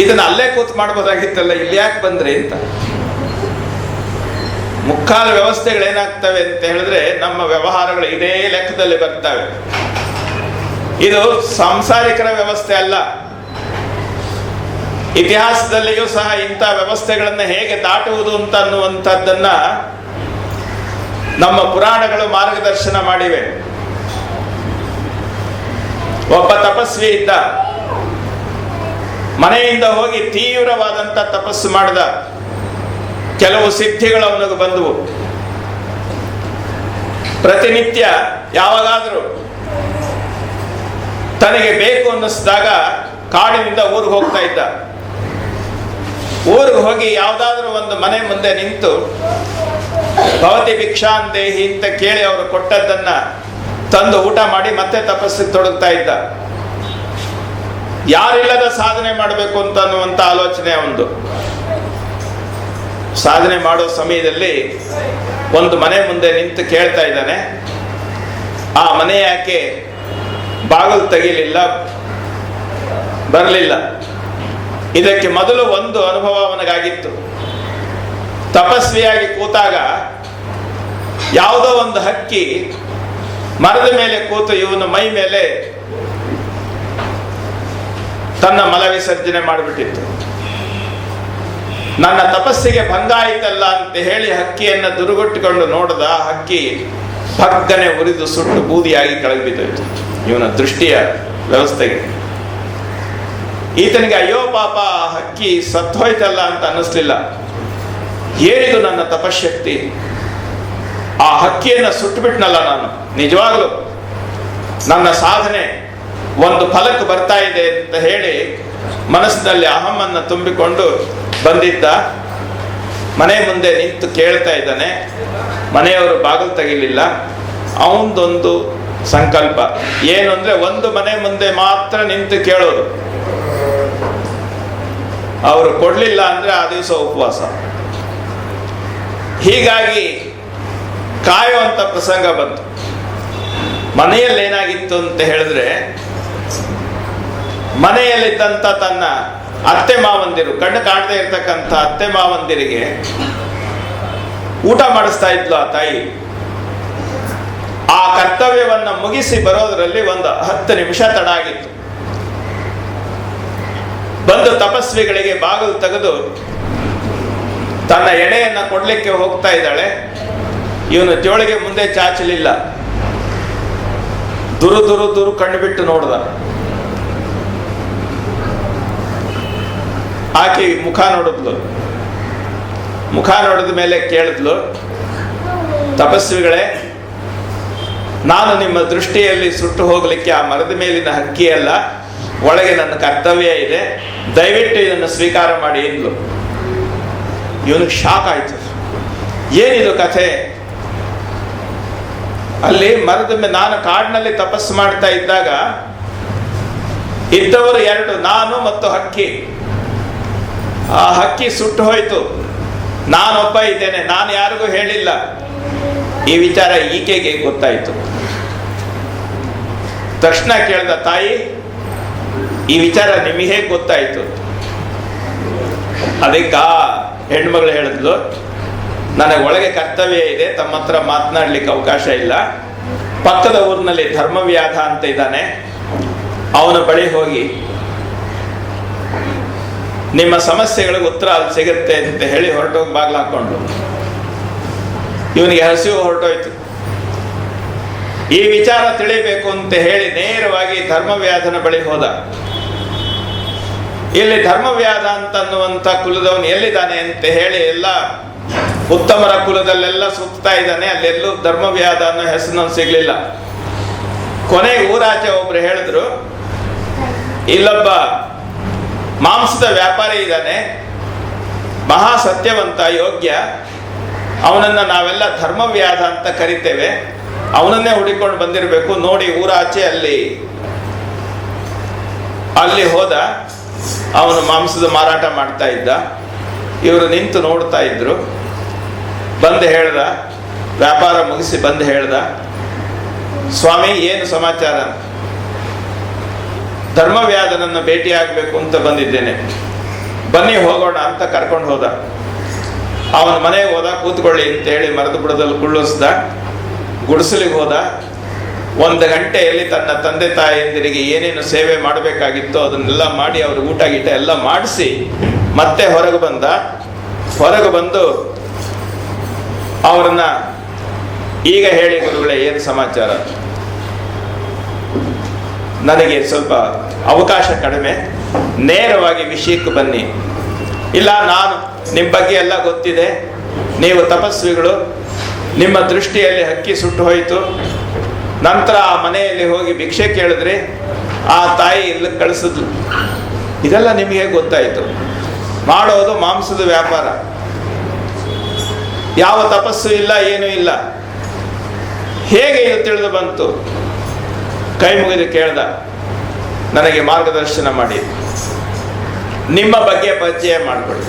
ಇದನ್ನ ಅಲ್ಲೇ ಕೂತ್ ಮಾಡ್ಬೋದಾಗಿತ್ತಲ್ಲ, ಇಲ್ಲಿ ಯಾಕೆ ಬಂದ್ರಿ ಅಂತ. ಮುಕ್ಕಾಲು ವ್ಯವಸ್ಥೆಗಳೇನಾಗ್ತವೆ ಅಂತ ಹೇಳಿದ್ರೆ, ನಮ್ಮ ವ್ಯವಹಾರಗಳು ಇದೇ ಲೆಕ್ಕದಲ್ಲಿ ಬರ್ತವೆ. ಇದು ಸಾಂಸಾರಿಕರ ವ್ಯವಸ್ಥೆ ಅಲ್ಲ. ಇತಿಹಾಸದಲ್ಲಿಯೂ ಸಹ ಇಂಥ ವ್ಯವಸ್ಥೆಗಳನ್ನ ಹೇಗೆ ದಾಟುವುದು ಅಂತ ಅನ್ನುವಂಥದ್ದನ್ನ ನಮ್ಮ ಪುರಾಣಗಳು ಮಾರ್ಗದರ್ಶನ ಮಾಡಿವೆ. ಒಬ್ಬ ತಪಸ್ವಿ ಇದ್ದ, ಮನೆಯಿಂದ ಹೋಗಿ ತೀವ್ರವಾದಂಥ ತಪಸ್ಸು ಮಾಡಿದ. ಕೆಲವು ಸಿದ್ಧಿಗಳು ಅವನಿಗೆ ಬಂದವು. ಪ್ರತಿನಿತ್ಯ ಯಾವಾಗಾದರೂ ತನಗೆ ಬೇಕು ಅನ್ನಿಸಿದಾಗ ಕಾಡಿನಿಂದ ಊರಿಗೆ ಹೋಗ್ತಾ ಇದ್ದ. ಊರಿಗೆ ಹೋಗಿ ಯಾವುದಾದ್ರೂ ಒಂದು ಮನೆ ಮುಂದೆ ನಿಂತು ಭವತಿ ಭಿಕ್ಷಾಂದೇಹಿ ಅಂತ ಕೇಳಿ ಅವರು ಕೊಟ್ಟದ್ದನ್ನ ತಂದು ಊಟ ಮಾಡಿ ಮತ್ತೆ ತಪಸ್ಸಿಗೆ ತೊಡಗ್ತಾ ಇದ್ದ. ಯಾರಿಲ್ಲದ ಸಾಧನೆ ಮಾಡಬೇಕು ಅಂತ ಅನ್ನುವಂಥ ಆಲೋಚನೆ ಒಂದು. ಸಾಧನೆ ಮಾಡೋ ಸಮಯದಲ್ಲಿ ಒಂದು ಮನೆ ಮುಂದೆ ನಿಂತು ಕೇಳ್ತಾ ಇದ್ದಾನೆ, ಆ ಮನೆ ಯಾಕೆ ಬಾಗಿಲು ತೆಗಿಲಿಲ್ಲ, ಬರಲಿಲ್ಲ? ಇದಕ್ಕೆ ಮೊದಲು ಒಂದು ಅನುಭವ ಅವನಿಗಾಗಿತ್ತು. ತಪಸ್ವಿಯಾಗಿ ಕೂತಾಗ ಯಾವುದೋ ಒಂದು ಹಕ್ಕಿ ಮರದ ಮೇಲೆ ಕೂತು ಇವನ ಮೈ ಮೇಲೆ ತನ್ನ ಮಲ ವಿಸರ್ಜನೆ ಮಾಡಿಬಿಟ್ಟಿತ್ತು. ನನ್ನ ತಪಸ್ಸಿಗೆ ಭಂಗ ಆಯ್ತಲ್ಲ ಅಂತ ಹೇಳಿ ಹಕ್ಕಿಯನ್ನು ದುರುಗೊಟ್ಟಿಕೊಂಡು ನೋಡಿದ. ಹಕ್ಕಿ ಭಗ್ಗನೆ ಉರಿದು ಸುಟ್ಟು ಬೂದಿಯಾಗಿ ಕೆಳಗೆ ಬಿದ್ದೋಯ್ತು ಇವನ ದೃಷ್ಟಿಯ ವ್ಯವಸ್ಥೆಗೆ. ಈತನಿಗೆ ಅಯ್ಯೋ ಪಾಪ, ಹಕ್ಕಿ ಸತ್ತೋಯ್ತಲ್ಲ ಅಂತ ಅನ್ನಿಸ್ಲಿಲ್ಲ. ಏನಿದು ನನ್ನ ತಪಶಕ್ತಿ, ಆ ಹಕ್ಕಿಯನ್ನು ಸುಟ್ಟುಬಿಟ್ನಲ್ಲ ನಾನು, ನಿಜವಾಗ್ಲೂ ನನ್ನ ಸಾಧನೆ ಒಂದು ಫಲಕ್ಕೆ ಬರ್ತಾ ಇದೆ ಅಂತ ಹೇಳಿ ಮನಸ್ಸಿನಲ್ಲಿ ಅಹಮ್ಮನ್ನು ತುಂಬಿಕೊಂಡು ಬಂದಿದ್ದ. ಮನೆ ಮುಂದೆ ನಿಂತು ಕೇಳ್ತಾ ಇದ್ದಾನೆ. ಮನೆಯವರು ಬಾಗಿಲು ತೆಗಿಲಿಲ್ಲ. ಅವನದೊಂದು ಸಂಕಲ್ಪ ಏನು ಅಂದ್ರೆ, ಒಂದು ಮನೆ ಮುಂದೆ ಮಾತ್ರ ನಿಂತು ಕೇಳೋದು. ಅವರು ಕೊಡ್ಲಿಲ್ಲ ಅಂದ್ರೆ ಆ ದಿವಸ ಉಪವಾಸ. ಹೀಗಾಗಿ ಕಾಯುವಂತ ಪ್ರಸಂಗ ಬಂತು. ಮನೆಯಲ್ಲಿ ಏನಾಗಿತ್ತು ಅಂತ ಹೇಳಿದ್ರೆ, ಮನೆಯಲ್ಲಿದ್ದಂಥ ತನ್ನ ಅತ್ತೆ ಮಾವಂದಿರು, ಕಣ್ಣು ಕಾಣದೇ ಇರ್ತಕ್ಕಂಥ ಅತ್ತೆ ಮಾವಂದಿರಿಗೆ ಊಟ ಮಾಡಿಸ್ತಾ ಇದ್ಲು ಆ ತಾಯಿ. ಆ ಕರ್ತವ್ಯವನ್ನ ಮುಗಿಸಿ ಬರೋದರಲ್ಲಿ ಒಂದು 10 ನಿಮಿಷ ತಡ ಆಗಿತ್ತು. ಬಂದು ತಪಸ್ವಿಗಳಿಗೆ ಬಾಗಿಲು ತೆಗೆದು ತನ್ನ ಎಡೆಯನ್ನ ಕೊಡ್ಲಿಕ್ಕೆ ಹೋಗ್ತಾ ಇದ್ದಾಳೆ. ಇವನು ಜೋಳಿಗೆ ಮುಂದೆ ಚಾಚಲಿಲ್ಲ. ದುರು ದುರು ದುರು ಕಣ್ಣು ಬಿಟ್ಟು ನೋಡ್ದ. ಆಕೆ ಮುಖ ನೋಡಿದ್ಲು. ಮುಖ ನೋಡಿದ ಮೇಲೆ ಕೇಳಿದ್ಲು, ತಪಸ್ವಿಗಳೇ, ನಾನು ನಿಮ್ಮ ದೃಷ್ಟಿಯಲ್ಲಿ ಸುಟ್ಟು ಹೋಗ್ಲಿಕ್ಕೆ ಆ ಮರದ ಮೇಲಿನ ಹಕ್ಕಿ ಅಲ್ಲ, ಒಳಗೆ ನನ್ನ ಕರ್ತವ್ಯ ಇದೆ, ದಯವಿಟ್ಟು ಇದನ್ನು ಸ್ವೀಕಾರ ಮಾಡಿ ಎಂದ್ಲು. ಇವನಿಗೆ ಶಾಕ್ ಆಯ್ತು. ಏನಿದು ಕಥೆ? ಅಲ್ಲಿ ಮರದ ಮೇಲೆ, ನಾನು ಕಾಡಿನಲ್ಲಿ ತಪಸ್ಸು ಮಾಡ್ತಾ ಇದ್ದಾಗ ಇದ್ದವರು 2, ನಾನು ಮತ್ತು ಹಕ್ಕಿ. ಆ ಹಕ್ಕಿ ಸುಟ್ಟು ಹೋಯ್ತು, ನಾನೊಬ್ಬ ಇದ್ದೇನೆ, ನಾನು ಯಾರಿಗೂ ಹೇಳಿಲ್ಲ. ಈ ವಿಚಾರ ಈಕೆಗೆ ಗೊತ್ತಾಯ್ತು. ತಕ್ಷಣ ಕೇಳ್ದ, ತಾಯಿ, ಈ ವಿಚಾರ ನಿಮಗೆ ಹೇಗೆ ಗೊತ್ತಾಯ್ತು? ಅದಕ್ಕೆ ಆ ಹೆಣ್ಮಗಳು ಹೇಳಿದ್ಲು, ನನಗೆ ಒಳಗೆ ಕರ್ತವ್ಯ ಇದೆ, ತಮ್ಮ ಹತ್ರ ಮಾತನಾಡ್ಲಿಕ್ಕೆ ಅವಕಾಶ ಇಲ್ಲ. ಪಕ್ಕದ ಊರಿನಲ್ಲಿ ಧರ್ಮವ್ಯಾಧ ಅಂತ ಇದ್ದಾನೆ, ಅವನ ಬಳಿ ಹೋಗಿ ನಿಮ್ಮ ಸಮಸ್ಯೆಗಳಿಗೆ ಉತ್ತರ ಅಲ್ಲಿ ಸಿಗುತ್ತೆ ಅಂತ ಹೇಳಿ ಹೊರಟೋಗಿ ಬಾಗ್ಲು ಹಾಕೊಂಡು. ಇವನಿಗೆ ಹಸಿವು ಹೊರಟೋಯ್ತು. ಈ ವಿಚಾರ ತಿಳಿಬೇಕು ಅಂತ ಹೇಳಿ ನೇರವಾಗಿ ಧರ್ಮವ್ಯಾಧನ ಬಳಿ ಹೋದ. ಇಲ್ಲಿ ಧರ್ಮವ್ಯಾಧ ಅಂತನ್ನುವಂಥ ಕುಲದವನು ಎಲ್ಲಿದ್ದಾನೆ ಅಂತ ಹೇಳಿ ಎಲ್ಲ ಉತ್ತಮರ ಕುಲದಲ್ಲೆಲ್ಲ ಸುತ್ತಾ ಇದ್ದಾನೆ. ಅಲ್ಲೆಲ್ಲೂ ಧರ್ಮವ್ಯಾಧ ಅನ್ನೋ ಹೆಸರು ಸಿಗ್ಲಿಲ್ಲ. ಕೊನೆಗೆ ಊರಾಚೆ ಒಬ್ರು ಹೇಳಿದ್ರು, ಇಲ್ಲೊಬ್ಬ ಮಾಂಸದ ವ್ಯಾಪಾರಿ ಇದ್ದಾನೆ, ಮಹಾ ಸತ್ಯವಂತ, ಯೋಗ್ಯ, ಅವನನ್ನ ನಾವೆಲ್ಲ ಧರ್ಮವ್ಯಾಧ ಅಂತ ಕರಿತೇವೆ, ಅವನನ್ನೇ ಹುಡುಕೊಂಡು ಬಂದಿರಬೇಕು ನೋಡಿ. ಊರಾಚೆ ಅಲ್ಲಿ ಹೋದ. ಅವನು ಮಾಂಸದ ಮಾರಾಟ ಮಾಡ್ತಾ ಇದ್ದ. ಇವರು ನಿಂತು ನೋಡ್ತಾ ಇದ್ರು. ಬಂದು ಹೇಳ್ದ, ವ್ಯಾಪಾರ ಮುಗಿಸಿ ಬಂದು ಹೇಳ್ದ, ಸ್ವಾಮಿ ಏನು ಸಮಾಚಾರ? ಧರ್ಮವ್ಯಾಧನನ್ನು ಭೇಟಿಯಾಗಬೇಕು ಅಂತ ಬಂದಿದ್ದೇನೆ, ಬನ್ನಿ ಹೋಗೋಣ ಅಂತ ಕರ್ಕೊಂಡು ಹೋದ. ಅವನ ಮನೆಗೆ ಹೋದ. ಕೂತ್ಕೊಳ್ಳಿ ಅಂತ ಹೇಳಿ ಮರದ ಬುಡದಲ್ಲಿ ಕುಳ್ಳಿಸ್ದ. ಗುಡಿಸಲಿಗೆ ಹೋದ. 1 ಗಂಟೆಯಲ್ಲಿ ತನ್ನ ತಂದೆ ತಾಯಿಯಂದಿರಿಗೆ ಏನೇನು ಸೇವೆ ಮಾಡಬೇಕಾಗಿತ್ತೋ ಅದನ್ನೆಲ್ಲ ಮಾಡಿ ಅವ್ರ ಊಟ ಗೀಟ ಎಲ್ಲ ಮಾಡಿಸಿ ಮತ್ತೆ ಹೊರಗೆ ಬಂದ. ಹೊರಗೆ ಬಂದು ಅವರನ್ನ, ಈಗ ಹೇಳಿ ಗುರುಗಳೇ, ಏನು ಸಮಾಚಾರ? ನನಗೆ ಸ್ವಲ್ಪ ಅವಕಾಶ ಕಡಿಮೆ, ನೇರವಾಗಿ ವಿಷಯಕ್ಕೆ ಬನ್ನಿ. ಇಲ್ಲ, ನಾನು ನಿಮ್ಮ ಬಗ್ಗೆ ಎಲ್ಲ ಗೊತ್ತಿದೆ, ನೀವು ತಪಸ್ವಿಗಳು, ನಿಮ್ಮ ದೃಷ್ಟಿಯಲ್ಲಿ ಹಕ್ಕಿ ಸುಟ್ಟು ಹೋಯಿತು, ನಂತರ ಆ ಮನೆಯಲ್ಲಿ ಹೋಗಿ ಭಿಕ್ಷೆ ಕೇಳಿದ್ರಿ, ಆ ತಾಯಿ ಇಲ್ಲಿ ಕಳಿಸಿದ್ಲು, ಇದೆಲ್ಲ ನಿಮಗೆ ಗೊತ್ತಾಯಿತು. ಮಾಡೋದು ಮಾಂಸದ ವ್ಯಾಪಾರ, ಯಾವ ತಪಸ್ಸು ಇಲ್ಲ, ಏನೂ ಇಲ್ಲ. ಹೇಗೆ ಇದು ತಿಳಿದು ಬಂತು? ಕೈ ಮುಗಿದು ಕೇಳ್ದ, ನನಗೆ ಮಾರ್ಗದರ್ಶನ ಮಾಡಿ, ನಿಮ್ಮ ಬಗ್ಗೆ ಪರಿಚಯ ಮಾಡಿಕೊಡಿ.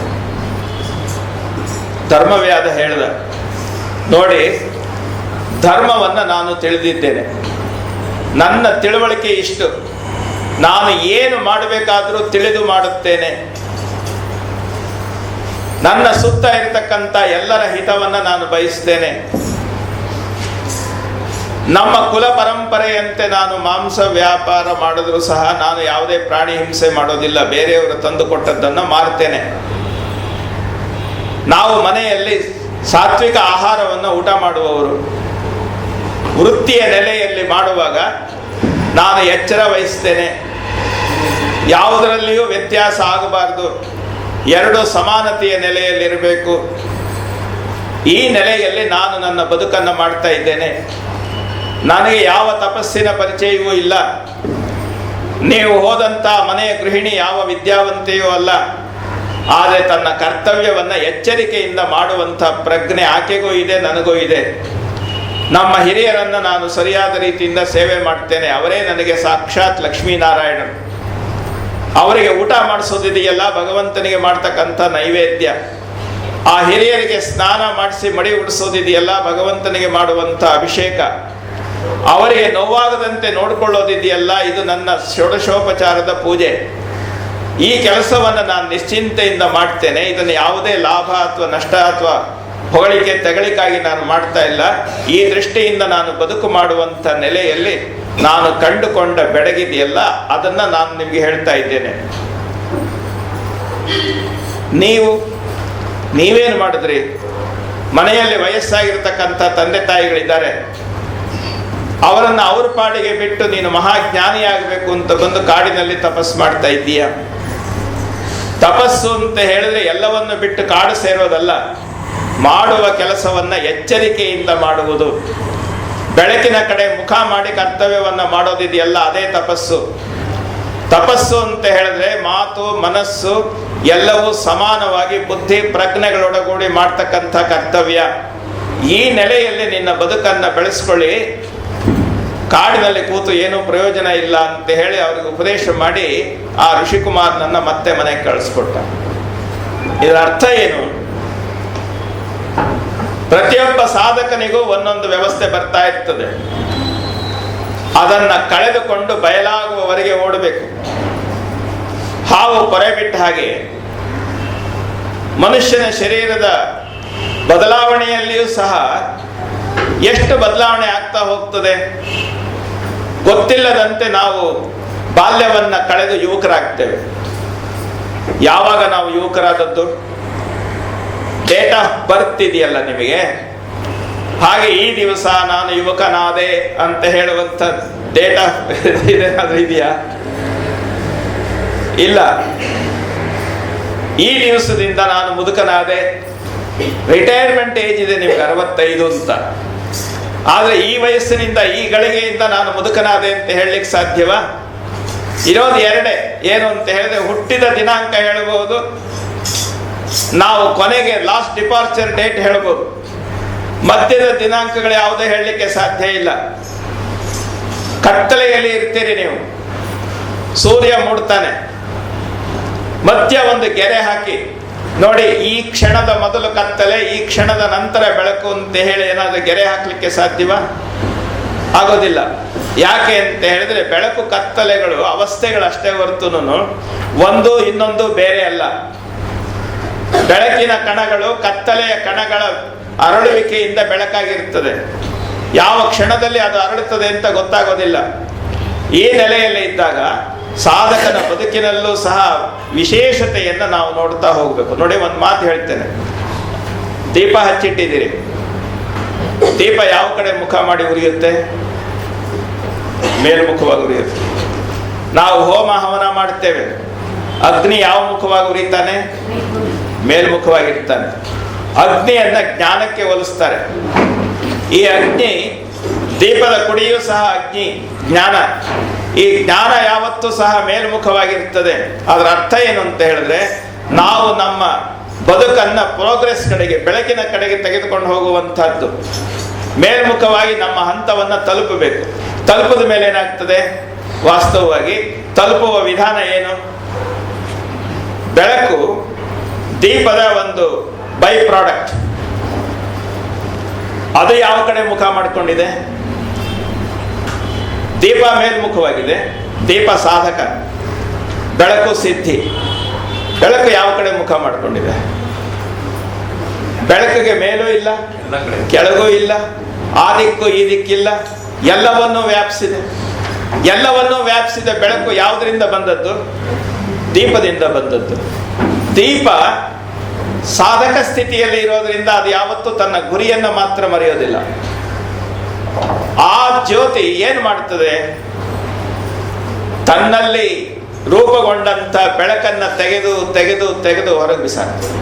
ಧರ್ಮವ್ಯಾಧ ಹೇಳ್ದ, ನೋಡಿ, ಧರ್ಮವನ್ನು ನಾನು ತಿಳಿದಿದ್ದೇನೆ, ನನ್ನ ತಿಳುವಳಿಕೆ ಇಷ್ಟು, ನಾನು ಏನು ಮಾಡಬೇಕಾದರೂ ತಿಳಿದು ಮಾಡುತ್ತೇನೆ, ನನ್ನ ಸುತ್ತ ಇರತಕ್ಕಂಥ ಎಲ್ಲರ ಹಿತವನ್ನು ನಾನು ಬಯಸ್ತೇನೆ. ನಮ್ಮ ಕುಲ ಪರಂಪರೆಯಂತೆ ನಾನು ಮಾಂಸ ವ್ಯಾಪಾರ ಮಾಡಿದ್ರು ಸಹ ನಾನು ಯಾವುದೇ ಪ್ರಾಣಿ ಹಿಂಸೆ ಮಾಡೋದಿಲ್ಲ, ಬೇರೆಯವರು ತಂದು ಕೊಟ್ಟದ್ದನ್ನು ಮಾರ್ತೇನೆ. ನಾವು ಮನೆಯಲ್ಲಿ ಸಾತ್ವಿಕ ಆಹಾರವನ್ನು ಊಟ ಮಾಡುವವರು. ವೃತ್ತಿಯ ನೆಲೆಯಲ್ಲಿ ಮಾಡುವಾಗ ನಾನು ಎಚ್ಚರ ವಹಿಸ್ತೇನೆ, ಯಾವುದರಲ್ಲಿಯೂ ವ್ಯತ್ಯಾಸ ಆಗಬಾರ್ದು, ಎರಡು ಸಮಾನತೆಯ ನೆಲೆಯಲ್ಲಿರಬೇಕು. ಈ ನೆಲೆಯಲ್ಲಿ ನಾನು ನನ್ನ ಬದುಕನ್ನು ಮಾಡ್ತಾ ಇದ್ದೇನೆ. ನನಗೆ ಯಾವ ತಪಸ್ಸಿನ ಪರಿಚಯವೂ ಇಲ್ಲ. ನೀವು ಹೋದಂಥ ಮನೆಯ ಗೃಹಿಣಿ ಯಾವ ವಿದ್ಯಾವಂತೆಯೂ ಅಲ್ಲ. ಆದರೆ ತನ್ನ ಕರ್ತವ್ಯವನ್ನು ಎಚ್ಚರಿಕೆಯಿಂದ ಮಾಡುವಂಥ ಪ್ರಜ್ಞೆ ಆಕೆಗೂ ಇದೆ, ನನಗೂ ಇದೆ. ನಮ್ಮ ಹಿರಿಯರನ್ನು ನಾನು ಸರಿಯಾದ ರೀತಿಯಿಂದ ಸೇವೆ ಮಾಡ್ತೇನೆ. ಅವರೇ ನನಗೆ ಸಾಕ್ಷಾತ್ ಲಕ್ಷ್ಮೀನಾರಾಯಣರು. ಅವರಿಗೆ ಊಟ ಮಾಡಿಸೋದಿದೆಯಲ್ಲ ಭಗವಂತನಿಗೆ ಮಾಡ್ತಕ್ಕಂಥ ನೈವೇದ್ಯ. ಆ ಹಿರಿಯರಿಗೆ ಸ್ನಾನ ಮಾಡಿಸಿ ಮಡಿ ಉಡಿಸೋದಿದೆಯಲ್ಲ ಭಗವಂತನಿಗೆ ಮಾಡುವಂಥ ಅಭಿಷೇಕ. ಅವರಿಗೆ ನೋವಾಗದಂತೆ ನೋಡಿಕೊಳ್ಳೋದಿದೆಯಲ್ಲ ಇದು ನನ್ನ ಷೋಡಶೋಪಚಾರದ ಪೂಜೆ. ಈ ಕೆಲಸವನ್ನು ನಾನು ನಿಶ್ಚಿಂತೆಯಿಂದ ಮಾಡ್ತೇನೆ. ಇದನ್ನು ಯಾವುದೇ ಲಾಭ ಅಥವಾ ನಷ್ಟ ಅಥವಾ ಹೊಗಳಿಕೆ ತೆಗಳಿಕಾಗಿ ನಾನು ಮಾಡ್ತಾ ಇಲ್ಲ. ಈ ದೃಷ್ಟಿಯಿಂದ ನಾನು ಬದುಕು ಮಾಡುವಂಥ ನೆಲೆಯಲ್ಲಿ ನಾನು ಕಂಡುಕೊಂಡ ಬೆಳಗಿದೆಯಲ್ಲ ಅದನ್ನು ನಾನು ನಿಮಗೆ ಹೇಳ್ತಾ ಇದ್ದೇನೆ. ನೀವೇನು ಮಾಡಿದ್ರಿ? ಮನೆಯಲ್ಲಿ ವಯಸ್ಸಾಗಿರ್ತಕ್ಕಂಥ ತಂದೆ ತಾಯಿಗಳಿದ್ದಾರೆ, ಅವರನ್ನು ಅವ್ರ ಪಾಡಿಗೆ ಬಿಟ್ಟು ನೀನು ಮಹಾಜ್ಞಾನಿಯಾಗಬೇಕು ಅಂತ ಬಂದು ಕಾಡಿನಲ್ಲಿ ತಪಸ್ಸು ಮಾಡ್ತಾ ಇದ್ದೀಯ. ತಪಸ್ಸು ಅಂತ ಹೇಳಿದ್ರೆ ಎಲ್ಲವನ್ನು ಬಿಟ್ಟು ಕಾಡು ಸೇರೋದಲ್ಲ, ಮಾಡುವ ಕೆಲಸವನ್ನು ಎಚ್ಚರಿಕೆಯಿಂದ ಮಾಡುವುದು. ಬೆಳಕಿನ ಕಡೆ ಮುಖ ಮಾಡಿ ಕರ್ತವ್ಯವನ್ನು ಮಾಡೋದಿದೆಯಲ್ಲ ಅದೇ ತಪಸ್ಸು. ತಪಸ್ಸು ಅಂತ ಹೇಳಿದ್ರೆ ಮಾತು ಮನಸ್ಸು ಎಲ್ಲವೂ ಸಮಾನವಾಗಿ ಬುದ್ಧಿ ಪ್ರಜ್ಞೆಗಳೊಡಗೂಡಿ ಮಾಡ್ತಕ್ಕಂಥ ಕರ್ತವ್ಯ. ಈ ನೆಲೆಯಲ್ಲಿ ನಿನ್ನ ಬದುಕನ್ನು ಬೆಳೆಸ್ಕೊಳ್ಳಿ. ಕಾಡಿನಲ್ಲಿ ಕೂತು ಏನೂ ಪ್ರಯೋಜನ ಇಲ್ಲ ಅಂತ ಹೇಳಿ ಅವರಿಗೆ ಉಪದೇಶ ಮಾಡಿ ಆ ಋಷಿಕುಮಾರನನ್ನ ಮತ್ತೆ ಮನೆಗೆ ಕಳಿಸ್ಕೊಟ್ಟ. ಇದರ ಅರ್ಥ ಏನು? ಪ್ರತಿಯೊಬ್ಬ ಸಾಧಕನಿಗೂ ಒಂದೊಂದು ವ್ಯವಸ್ಥೆ ಬರ್ತಾ ಇರ್ತದೆ. ಅದನ್ನ ಕಳೆದುಕೊಂಡು ಬಯಲಾಗುವವರೆಗೆ ಓಡಬೇಕು. ಹಾವು ಪೊರೆ ಬಿಟ್ಟ ಹಾಗೆ ಮನುಷ್ಯನ ಶರೀರದ ಬದಲಾವಣೆಯಲ್ಲಿಯೂ ಸಹ ಎಷ್ಟು ಬದಲಾವಣೆ ಆಗ್ತಾ ಹೋಗ್ತದೆ. ಗೊತ್ತಿಲ್ಲದಂತೆ ನಾವು ಬಾಲ್ಯವನ್ನ ಕಳೆದು ಯುವಕರಾಗ್ತೇವೆ. ಯಾವಾಗ ನಾವು ಯುವಕರಾದದ್ದು? ಡೇಟ್ ಆಫ್ ಬರ್ತ್ ಇದೆಯಲ್ಲ ನಿಮಗೆ, ಹಾಗೆ ಈ ದಿವಸ ನಾನು ಯುವಕನಾದೆ ಅಂತ ಹೇಳುವಂಥ ಡೇಟ್ ಆಫ್ ಇದೇನಾದ್ರೂ ಇದೆಯಾ? ಇಲ್ಲ. ಈ ದಿವಸದಿಂದ ನಾನು ಮುದುಕನಾದೆ. ರಿಟೈರ್ಮೆಂಟ್ ಏಜ್ ಇದೆ ನಿಮ್ಗೆ 65 ಅಂತ. ಆದರೆ ಈ ವಯಸ್ಸಿನಿಂದ ಈ ಗಳಿಗೆಯಿಂದ ನಾನು ಮುದುಕನಾದೆ ಅಂತ ಹೇಳಲಿಕ್ಕೆ ಸಾಧ್ಯವಾ? ಇರೋದು ಎರಡೇ. ಏನು ಅಂತ ಹೇಳಿದ್ರೆ ಹುಟ್ಟಿದ ದಿನಾಂಕ ಹೇಳಬಹುದು, ನಾವು ಕೊನೆಗೆ ಲಾಸ್ಟ್ ಡಿಪಾರ್ಚರ್ ಡೇಟ್ ಹೇಳ್ಬೋದು. ಮಧ್ಯದ ದಿನಾಂಕಗಳು ಯಾವುದೇ ಹೇಳಲಿಕ್ಕೆ ಸಾಧ್ಯ ಇಲ್ಲ. ಕತ್ತಲೆಯಲ್ಲಿ ಇರ್ತೀರಿ ನೀವು, ಸೂರ್ಯ ಮೂಡ್ತಾನೆ, ಮಧ್ಯ ಒಂದು ಗೆರೆ ಹಾಕಿ ನೋಡಿ, ಈ ಕ್ಷಣದ ಮೊದಲು ಕತ್ತಲೆ, ಈ ಕ್ಷಣದ ನಂತರ ಬೆಳಕು ಅಂತ ಹೇಳಿ ಏನಾದರೂ ಗೆರೆ ಹಾಕ್ಲಿಕ್ಕೆ ಸಾಧ್ಯವಾ? ಆಗೋದಿಲ್ಲ. ಯಾಕೆ ಅಂತ ಹೇಳಿದ್ರೆ ಬೆಳಕು ಕತ್ತಲೆಗಳು ಅವಸ್ಥೆಗಳಷ್ಟೇ ಹೊರತುನು ಒಂದು ಇನ್ನೊಂದು ಬೇರೆ ಅಲ್ಲ. ಬೆಳಕಿನ ಕಣಗಳು ಕತ್ತಲೆಯ ಕಣಗಳ ಅರಳುವಿಕೆಯಿಂದ ಬೆಳಕಾಗಿರ್ತದೆ. ಯಾವ ಕ್ಷಣದಲ್ಲಿ ಅದು ಅರಳುತ್ತದೆ ಅಂತ ಗೊತ್ತಾಗೋದಿಲ್ಲ. ಈ ನೆಲೆಯಲ್ಲಿ ಇದ್ದಾಗ ಸಾಧಕನ ಬದುಕಿನಲ್ಲೂ ಸಹ ವಿಶೇಷತೆಯನ್ನು ನಾವು ನೋಡ್ತಾ ಹೋಗ್ಬೇಕು. ನೋಡಿ, ಒಂದು ಮಾತು ಹೇಳ್ತೇನೆ. ದೀಪ ಹಚ್ಚಿಟ್ಟಿದ್ದೀರಿ, ದೀಪ ಯಾವ ಕಡೆ ಮುಖ ಮಾಡಿ ಉರಿಯುತ್ತೆ? ಮೇಲ್ಮುಖವಾಗಿ ಉರಿಯುತ್ತೆ. ನಾವು ಹೋಮ ಹವನ ಮಾಡ್ತೇವೆ, ಅಗ್ನಿ ಯಾವ ಮುಖವಾಗಿ ಉರಿತಾನೆ? ಮೇಲ್ಮುಖವಾಗಿರ್ತಾನೆ. ಅಗ್ನಿಯನ್ನ ಜ್ಞಾನಕ್ಕೆ ಹೋಲಿಸ್ತಾರೆ. ಈ ಅಗ್ನಿ, ದೀಪದ ಕುಡಿಯೂ ಸಹ ಅಗ್ನಿ, ಜ್ಞಾನ. ಈ ಜ್ಞಾನ ಯಾವತ್ತೂ ಸಹ ಮೇಲ್ಮುಖವಾಗಿರ್ತದೆ. ಅದರ ಅರ್ಥ ಏನು ಅಂತ ಹೇಳಿದ್ರೆ, ನಾವು ನಮ್ಮ ಬದುಕನ್ನ ಪ್ರೋಗ್ರೆಸ್ ಕಡೆಗೆ, ಬೆಳಕಿನ ಕಡೆಗೆ ತೆಗೆದುಕೊಂಡು ಹೋಗುವಂತಹದ್ದು. ಮೇಲ್ಮುಖವಾಗಿ ನಮ್ಮ ಹಂತವನ್ನ ತಲುಪಬೇಕು. ತಲುಪಿದ ಮೇಲೆ ಏನಾಗ್ತದೆ? ವಾಸ್ತವವಾಗಿ ತಲುಪುವ ವಿಧಾನ ಏನು? ಬೆಳಕು ದೀಪದ ಒಂದು ಬೈ ಪ್ರಾಡಕ್ಟ್. ಅದು ಯಾವ ಕಡೆ ಮುಖ ಮಾಡಿಕೊಂಡಿದೆ? ದೀಪ ಮೇಲ್ಮುಖವಾಗಿದೆ, ದೀಪ ಸಾಧಕ, ಬೆಳಕು ಸಿದ್ಧಿ. ಬೆಳಕು ಯಾವ ಕಡೆ ಮುಖ ಮಾಡಿಕೊಂಡಿದೆ? ಬೆಳಕಿಗೆ ಮೇಲೂ ಇಲ್ಲ, ಕೆಳಗೂ ಇಲ್ಲ, ಆ ದಿಕ್ಕು ಈ ದಿಕ್ಕಿಲ್ಲ, ಎಲ್ಲವನ್ನೂ ವ್ಯಾಪಿಸಿದೆ. ಎಲ್ಲವನ್ನೂ ವ್ಯಾಪಿಸಿದ ಬೆಳಕು ಯಾವುದರಿಂದ ಬಂದದ್ದು? ದೀಪದಿಂದ ಬಂದದ್ದು. ದೀಪ ಸಾಧಕ ಸ್ಥಿತಿಯಲ್ಲಿ ಇರೋದ್ರಿಂದ ಅದು ಯಾವತ್ತೂ ತನ್ನ ಗುರಿಯನ್ನು ಮಾತ್ರ ಮರೆಯೋದಿಲ್ಲ. ಆ ಜ್ಯೋತಿ ಏನು ಮಾಡ್ತದೆ? ತನ್ನಲ್ಲಿ ರೂಪುಗೊಂಡಂತ ಬೆಳಕನ್ನ ತೆಗೆದು ತೆಗೆದು ತೆಗೆದು ಹೊರಗೆ ಬಿಸಾಕ್ತದೆ.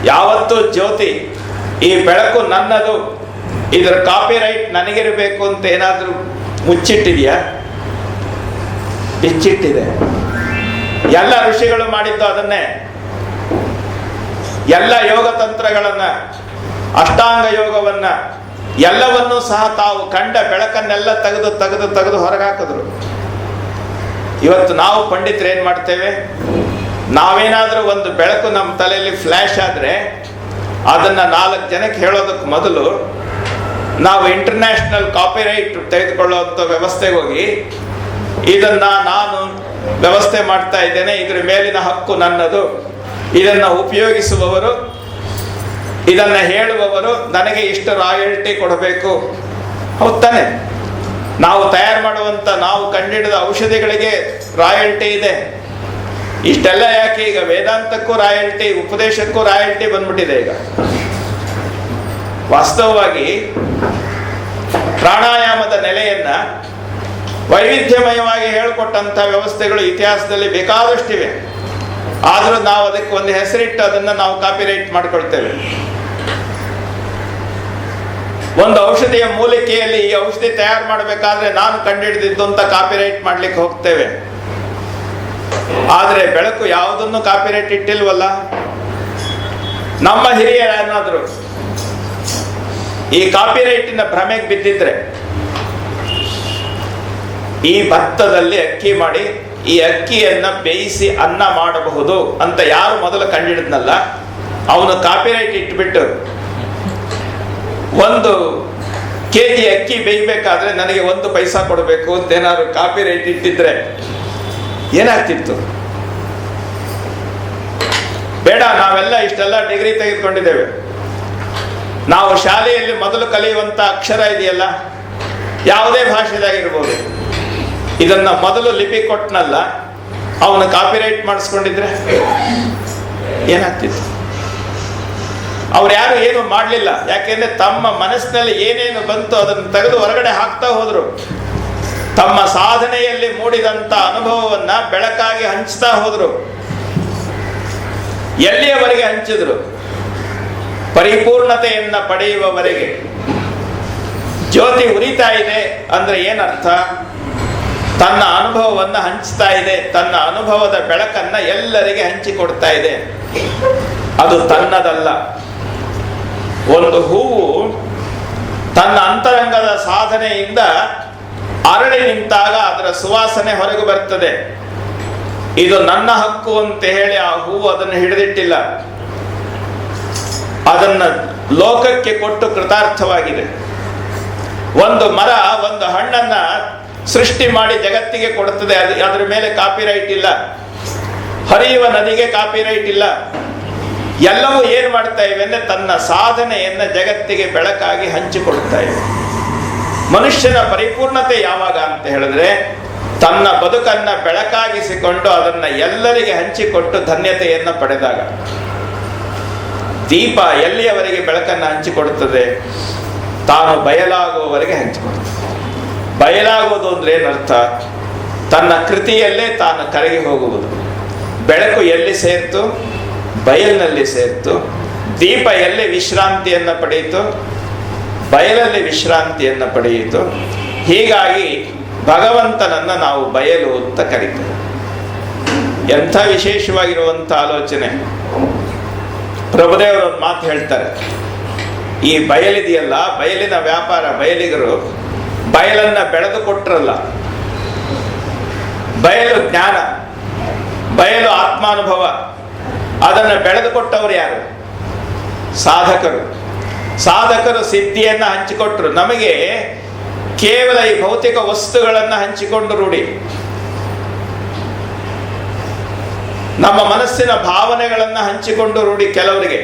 ಯಾವತ್ತೂ ಜ್ಯೋತಿ, ಈ ಬೆಳಕು ನನ್ನದು, ಇದರ ಕಾಪಿರೈಟ್ ನನಗಿರಬೇಕು ಅಂತ ಏನಾದರೂ ಮುಚ್ಚಿಟ್ಟಿದೆಯಾ? ಬಿಚ್ಚಿಟ್ಟಿದೆ. ಎಲ್ಲ ಋಷಿಗಳು ಮಾಡಿದ್ದು ಅದನ್ನೇ. ಎಲ್ಲ ಯೋಗ ತಂತ್ರಗಳನ್ನ, ಅಷ್ಟಾಂಗ ಯೋಗವನ್ನ, ಎಲ್ಲವನ್ನೂ ಸಹ ತಾವು ಕಂಡ ಬೆಳಕನ್ನೆಲ್ಲ ತೆಗೆದು ತೆಗೆದು ತೆಗೆದು ಹೊರಗಾಕಿದ್ರು. ಇವತ್ತು ನಾವು ಪಂಡಿತರು ಏನ್ ಮಾಡ್ತೇವೆ? ನಾವೇನಾದ್ರೂ ಒಂದು ಬೆಳಕು ನಮ್ಮ ತಲೆಯಲ್ಲಿ ಫ್ಲ್ಯಾಶ್ ಆದ್ರೆ ಅದನ್ನ 4 ಜನಕ್ಕೆ ಹೇಳೋದಕ್ಕೆ ಮೊದಲು ನಾವು ಇಂಟರ್ನ್ಯಾಷನಲ್ ಕಾಪಿರೈಟ್ ತೆಗೆದುಕೊಳ್ಳುವಂಥ ವ್ಯವಸ್ಥೆಗೆ ಹೋಗಿ ಇದನ್ನ ನಾನು ವ್ಯವಸ್ಥೆ ಮಾಡ್ತಾ ಇದ್ದೇನೆ, ಇದ್ರ ಮೇಲಿನ ಹಕ್ಕು ನನ್ನದು, ಇದನ್ನ ಉಪಯೋಗಿಸುವವರು, ಇದನ್ನ ಹೇಳುವವರು ನನಗೆ ಇಷ್ಟು ರಾಯಲ್ಟಿ ಕೊಡಬೇಕು. ಹೌದು ತಾನೆ? ನಾವು ತಯಾರು ಮಾಡುವಂತ, ನಾವು ಕಂಡಿಡಿದ ಔಷಧಿಗಳಿಗೆ ರಾಯಲ್ಟಿ ಇದೆ. ಇಷ್ಟೆಲ್ಲ ಯಾಕೆ? ಈಗ ವೇದಾಂತಕ್ಕೂ ರಾಯಲ್ಟಿ, ಉಪದೇಶಕ್ಕೂ ರಾಯಲ್ಟಿ ಬಂದ್ಬಿಟ್ಟಿದೆ. ಈಗ ವಾಸ್ತವವಾಗಿ ಪ್ರಾಣಾಯಾಮದ ನೆಲೆಯನ್ನ ವೈವಿಧ್ಯಮಯವಾಗಿ ಹೇಳಿಕೊಟ್ಟಂತ ವ್ಯವಸ್ಥೆಗಳು ಇತಿಹಾಸದಲ್ಲಿ ಬೇಕಾದಷ್ಟಿವೆ. ಆದ್ರೂ ನಾವು ಅದಕ್ಕೆ ಒಂದು ಹೆಸರಿಟ್ಟು ಅದನ್ನ ನಾವು ಕಾಪಿರೈಟ್ ಮಾಡ್ಕೊಳ್ತೇವೆ. ಒಂದು ಔಷಧಿಯ ಮೂಲಿಕೆಯಲ್ಲಿ ಈ ಔಷಧಿ ತಯಾರು ಮಾಡಬೇಕಾದ್ರೆ ನಾನು ಕಂಡುಹಿಡಿದಿದ್ದು ಅಂತ ಕಾಪಿರೈಟ್ ಮಾಡ್ಲಿಕ್ಕೆ ಹೋಗ್ತೇವೆ. ಆದ್ರೆ ಬೆಳಕು ಯಾವುದನ್ನು ಕಾಪಿರೈಟ್ ಇಟ್ಟಿಲ್ವಲ್ಲ. ನಮ್ಮ ಹಿರಿಯರೇನಾದ್ರು ಈ ಕಾಪಿರೈಟಿನ ಭ್ರಮೆಗೆ ಬಿದ್ದಿದ್ರೆ, ಈ ಭತ್ತದಲ್ಲಿ ಅಕ್ಕಿ ಮಾಡಿ ಈ ಅಕ್ಕಿಯನ್ನ ಬೇಯಿಸಿ ಅನ್ನ ಮಾಡಬಹುದು ಅಂತ ಯಾರು ಮೊದಲು ಕಂಡಿಡಿದ್ನಲ್ಲ, ಅವನು ಕಾಪಿರೈಟ್ ಇಟ್ಬಿಟ್ಟು 1 kg ಅಕ್ಕಿ ಬೇಯಬೇಕಾದ್ರೆ ನನಗೆ 1 ಪೈಸಾ ಕೊಡಬೇಕು ಅಂತ ಏನಾದ್ರು ಕಾಪಿರೈಟ್ ಇಟ್ಟಿದ್ರೆ ಏನಾಗ್ತಿತ್ತು? ಬೇಡ, ನಾವೆಲ್ಲ ಇಷ್ಟೆಲ್ಲ ಡಿಗ್ರಿ ತೆಗೆದುಕೊಂಡಿದ್ದೇವೆ. ನಾವು ಶಾಲೆಯಲ್ಲಿ ಮೊದಲು ಕಲಿಯುವಂತ ಅಕ್ಷರ ಇದೆಯಲ್ಲ, ಯಾವುದೇ ಭಾಷೆದಾಗಿರ್ಬೋದು, ಇದನ್ನ ಮೊದಲು ಲಿಪಿ ಕೊಟ್ಟನಲ್ಲ, ಅವನು ಕಾಪಿರೈಟ್ ಮಾಡಿಸ್ಕೊಂಡಿದ್ರೆ ಏನಾಗ್ತಿತ್ತು? ಅವ್ರು ಯಾರು ಏನು ಮಾಡಲಿಲ್ಲ. ಯಾಕೆಂದ್ರೆ ತಮ್ಮ ಮನಸ್ಸಿನಲ್ಲಿ ಏನೇನು ಬಂತು ಅದನ್ನು ತೆಗೆದು ಹೊರಗಡೆ ಹಾಕ್ತಾ ಹೋದ್ರು. ತಮ್ಮ ಸಾಧನೆಯಲ್ಲಿ ಮೂಡಿದಂತ ಅನುಭವವನ್ನ ಬೆಳಕಾಗಿ ಹಂಚ್ತಾ ಹೋದ್ರು. ಎಲ್ಲಿಯವರೆಗೆ ಹಂಚಿದ್ರು? ಪರಿಪೂರ್ಣತೆಯನ್ನ ಪಡೆಯುವವರೆಗೆ. ಜ್ಯೋತಿ ಉರಿತಾ ಇದೆ ಅಂದ್ರೆ ಏನರ್ಥ? ತನ್ನ ಅನುಭವವನ್ನ ಹಂಚ್ತಾ ಇದೆ, ತನ್ನ ಅನುಭವದ ಬೆಳಕನ್ನ ಎಲ್ಲರಿಗೆ ಹಂಚಿಕೊಡ್ತಾ ಇದೆ. ಅದು ತನ್ನದಲ್ಲ. ಒಂದು ಹೂವು ತನ್ನ ಅಂತರಂಗದ ಸಾಧನೆಯಿಂದ ಅರಳಿ ನಿಂತಾಗ ಅದರ ಸುವಾಸನೆ ಹೊರಗೆ ಬರ್ತದೆ. ಇದು ನನ್ನ ಹಕ್ಕು ಅಂತ ಹೇಳಿ ಆ ಹೂವು ಅದನ್ನು ಹಿಡಿದಿಟ್ಟಿಲ್ಲ, ಅದನ್ನ ಲೋಕಕ್ಕೆ ಕೊಟ್ಟು ಕೃತಾರ್ಥವಾಗಿದೆ. ಒಂದು ಮರ ಒಂದು ಹಣ್ಣನ್ನ ಸೃಷ್ಟಿ ಮಾಡಿ ಜಗತ್ತಿಗೆ ಕೊಡುತ್ತದೆ, ಅದರ ಮೇಲೆ ಕಾಪಿರೈಟ್ ಇಲ್ಲ. ಹರಿಯುವ ನದಿಗೆ ಕಾಪಿರೈಟ್ ಇಲ್ಲ. ಎಲ್ಲವೂ ಏನ್ ಮಾಡ್ತಾ ಇವೆ ಅಂದ್ರೆ ತನ್ನ ಸಾಧನೆಯನ್ನ ಜಗತ್ತಿಗೆ ಬೆಳಕಾಗಿ ಹಂಚಿಕೊಡ್ತಾ ಇವೆ. ಮನುಷ್ಯನ ಪರಿಪೂರ್ಣತೆ ಯಾವಾಗ ಅಂತ ಹೇಳಿದ್ರೆ, ತನ್ನ ಬದುಕನ್ನ ಬೆಳಕಾಗಿಸಿಕೊಂಡು ಅದನ್ನ ಎಲ್ಲರಿಗೆ ಹಂಚಿಕೊಟ್ಟು ಧನ್ಯತೆಯನ್ನ ಪಡೆದಾಗ. ದೀಪ ಎಲ್ಲಿಯವರೆಗೆ ಬೆಳಕನ್ನು ಹಂಚಿಕೊಡುತ್ತದೆ? ತಾನು ಬಯಲಾಗುವವರೆಗೆ ಹಂಚಿಕೊಡುತ್ತದೆ. ಬಯಲಾಗುವುದು ಅಂದ್ರೆ ಏನರ್ಥ? ತನ್ನ ಕೃತಿಯಲ್ಲೇ ತಾನು ಕರಗಿ ಹೋಗುವುದು. ಬೆಳಕು ಎಲ್ಲಿ ಸೇರ್ತು? ಬಯಲಿನಲ್ಲಿ ಸೇರ್ತು. ದೀಪ ಎಲ್ಲಿ ವಿಶ್ರಾಂತಿಯನ್ನ ಪಡೆಯಿತು? ಬಯಲಲ್ಲಿ ವಿಶ್ರಾಂತಿಯನ್ನ ಪಡೆಯಿತು. ಹೀಗಾಗಿ ಭಗವಂತನನ್ನ ನಾವು ಬಯಲು ಅಂತ ಕರೀತೇವೆ. ಎಂಥ ವಿಶೇಷವಾಗಿರುವಂಥ ಆಲೋಚನೆ. ಪ್ರಭುದೇವರು ಒಂದು ಮಾತು ಹೇಳ್ತಾರೆ, ಈ ಬಯಲಿದೆಯಲ್ಲ, ಬಯಲಿನ ವ್ಯಾಪಾರ, ಬಯಲಿಗರು ಬಯಲನ್ನ ಬೆಳೆದು ಕೊಟ್ರಲ್ಲ. ಬಯಲು ಜ್ಞಾನ, ಬಯಲು ಆತ್ಮಾನುಭವ, ಅದನ್ನು ಬೆಳೆದುಕೊಟ್ಟವರು ಯಾರು? ಸಾಧಕರು. ಸಾಧಕರು ಸಿದ್ಧಿಯನ್ನ ಹಂಚಿಕೊಟ್ರು. ನಮಗೆ ಕೇವಲ ಈ ಭೌತಿಕ ವಸ್ತುಗಳನ್ನ ಹಂಚಿಕೊಂಡು ರೂಢಿ. ನಮ್ಮ ಮನಸ್ಸಿನ ಭಾವನೆಗಳನ್ನ ಹಂಚಿಕೊಂಡು ರೂಢಿ ಕೆಲವರಿಗೆ.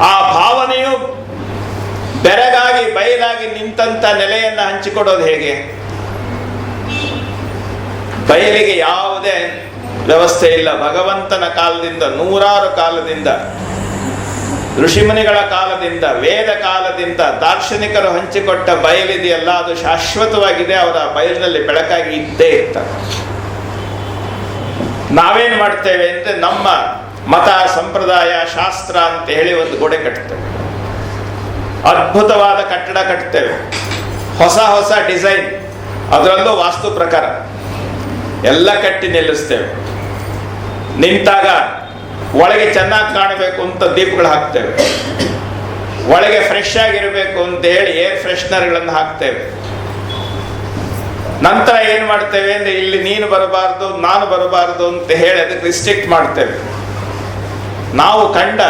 ಆ ಭಾವನೆಯು ಬೆರಗಾಗಿ ಬಯಲಾಗಿ ನಿಂತಂತ ನೆಲೆಯನ್ನ ಹಂಚಿಕೊಡೋದು ಹೇಗೆ? ಬಯಲಿಗೆ ಯಾವುದೇ ವ್ಯವಸ್ಥೆ ಇಲ್ಲ. ಭಗವಂತನ ಕಾಲದಿಂದ, ನೂರಾರು ಕಾಲದಿಂದ, ಋಷಿಮುನಿಗಳ ಕಾಲದಿಂದ, ವೇದ ಕಾಲದಿಂದ ದಾರ್ಶನಿಕರು ಹಂಚಿಕೊಟ್ಟ ಬಯಲಿದೆಯಲ್ಲ, ಅದು ಶಾಶ್ವತವಾಗಿದೆ. ಅವರ ಬಯಲಿನಲ್ಲಿ ಬೆಳಕಾಗಿ ಇದ್ದೇ ಇರ್ತಾರೆ. ನಾವೇನು ಮಾಡ್ತೇವೆ ಅಂದ್ರೆ ನಮ್ಮ ಮತ, ಸಂಪ್ರದಾಯ, ಶಾಸ್ತ್ರ ಅಂತ ಹೇಳಿ ಒಂದು ಗೋಡೆ ಕಟ್ತೇವೆ. ಅದ್ಭುತವಾದ ಕಟ್ಟಡ ಕಟ್ತೇವೆ, ಹೊಸ ಹೊಸ ಡಿಸೈನ್, ಅದರಲ್ಲೂ ವಾಸ್ತು ಪ್ರಕಾರ ಎಲ್ಲ ಕಟ್ಟಿ ನಿಲ್ಲಿಸ್ತೇವೆ. ನಿಂತಾಗ ಒಳಗೆ ಚೆನ್ನಾಗಿ ಕಾಣಬೇಕು ಅಂತ ದೀಪಗಳು ಹಾಕ್ತೇವೆ, ಒಳಗೆ ಫ್ರೆಶ್ ಆಗಿರಬೇಕು ಅಂತ ಹೇಳಿ ಏರ್ ಫ್ರೆಶ್ನರ್ಗಳನ್ನು ಹಾಕ್ತೇವೆ. ನಂತರ ಏನ್ ಮಾಡ್ತೇವೆ ಅಂದ್ರೆ ಇಲ್ಲಿ ನೀನು ಬರಬಾರ್ದು, ನಾನು ಬರಬಾರ್ದು ಅಂತ ಹೇಳಿ ಅದಕ್ಕೆ ರಿಸ್ಟ್ರಿಕ್ಟ್ ಮಾಡ್ತೇವೆ. ನಾವು ಕಂಡ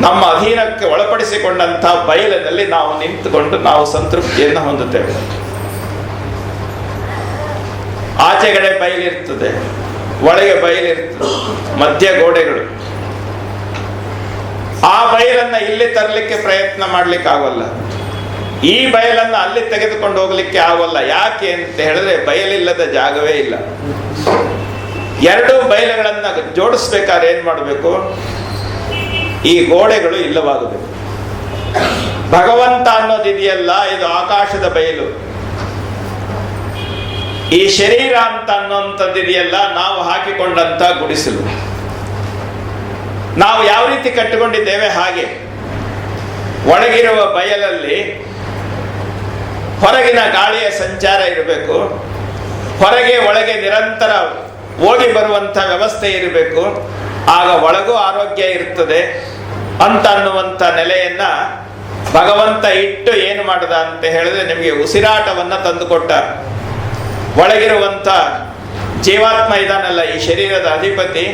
ನಮ್ಮ ಅಧೀನಕ್ಕೆ ಒಳಪಡಿಸಿಕೊಂಡಂತಹ ಬಯಲಿನಲ್ಲಿ ನಾವು ನಿಂತುಕೊಂಡು ನಾವು ಸಂತೃಪ್ತಿಯನ್ನು ಹೊಂದುತ್ತೇವೆ. ಆಚೆಗಡೆ ಬಯಲಿರ್ತದೆ, ಒಳಗೆ ಬಯಲಿರ್ತದೆ, ಮಧ್ಯ ಗೋಡೆಗಳು. ಆ ಬಯಲನ್ನ ಇಲ್ಲಿ ತರಲಿಕ್ಕೆ ಪ್ರಯತ್ನ ಮಾಡ್ಲಿಕ್ಕೆ ಆಗೋಲ್ಲ, ಈ ಬಯಲನ್ನ ಅಲ್ಲಿ ತೆಗೆದುಕೊಂಡು ಹೋಗ್ಲಿಕ್ಕೆ ಆಗೋಲ್ಲ. ಯಾಕೆ ಅಂತ ಹೇಳಿದ್ರೆ ಬಯಲಿಲ್ಲದ ಜಾಗವೇ ಇಲ್ಲ. ಎರಡೂ ಬಯಲುಗಳನ್ನ ಜೋಡಿಸ್ಬೇಕಾದ್ರೆ ಏನ್ ಮಾಡಬೇಕು? ಈ ಗೋಡೆಗಳು ಇಲ್ಲವಾಗಬೇಕು. ಭಗವಂತ ಅನ್ನೋದಿದೆಯಲ್ಲ, ಇದು ಆಕಾಶದ ಬಯಲು. ಈ ಶರೀರ ಅಂತ ಅನ್ನೋಂಥದ್ದಿದೆಯಲ್ಲ, ನಾವು ಹಾಕಿಕೊಂಡಂತ ಗುಡಿಸಲು. ನಾವು ಯಾವ ರೀತಿ ಕಟ್ಟಿಕೊಂಡಿದ್ದೇವೆ ಹಾಗೆ ಒಳಗಿರುವ ಬಯಲಲ್ಲಿ ಹೊರಗಿನ ಗಾಳಿಯ ಸಂಚಾರ ಇರಬೇಕು, ಹೊರಗೆ ಒಳಗೆ ನಿರಂತರ ಹೋಗಿ ಬರುವಂಥ ವ್ಯವಸ್ಥೆ ಇರಬೇಕು. ಆಗ ಒಳಗೂ ಆರೋಗ್ಯ ಇರ್ತದೆ ಅಂತ ಅನ್ನುವಂಥ ನೆಲೆಯನ್ನ ಭಗವಂತ ಇಟ್ಟು ಏನು ಮಾಡದ ಅಂತ ಹೇಳಿದ್ರೆ ನಿಮಗೆ ಉಸಿರಾಟವನ್ನ ತಂದುಕೊಟ್ಟ. ಒಳಗಿರುವಂಥ ಜೀವಾತ್ಮ ಇದಾನಲ್ಲ, ಈ ಶರೀರದ ಅಧಿಪತಿ,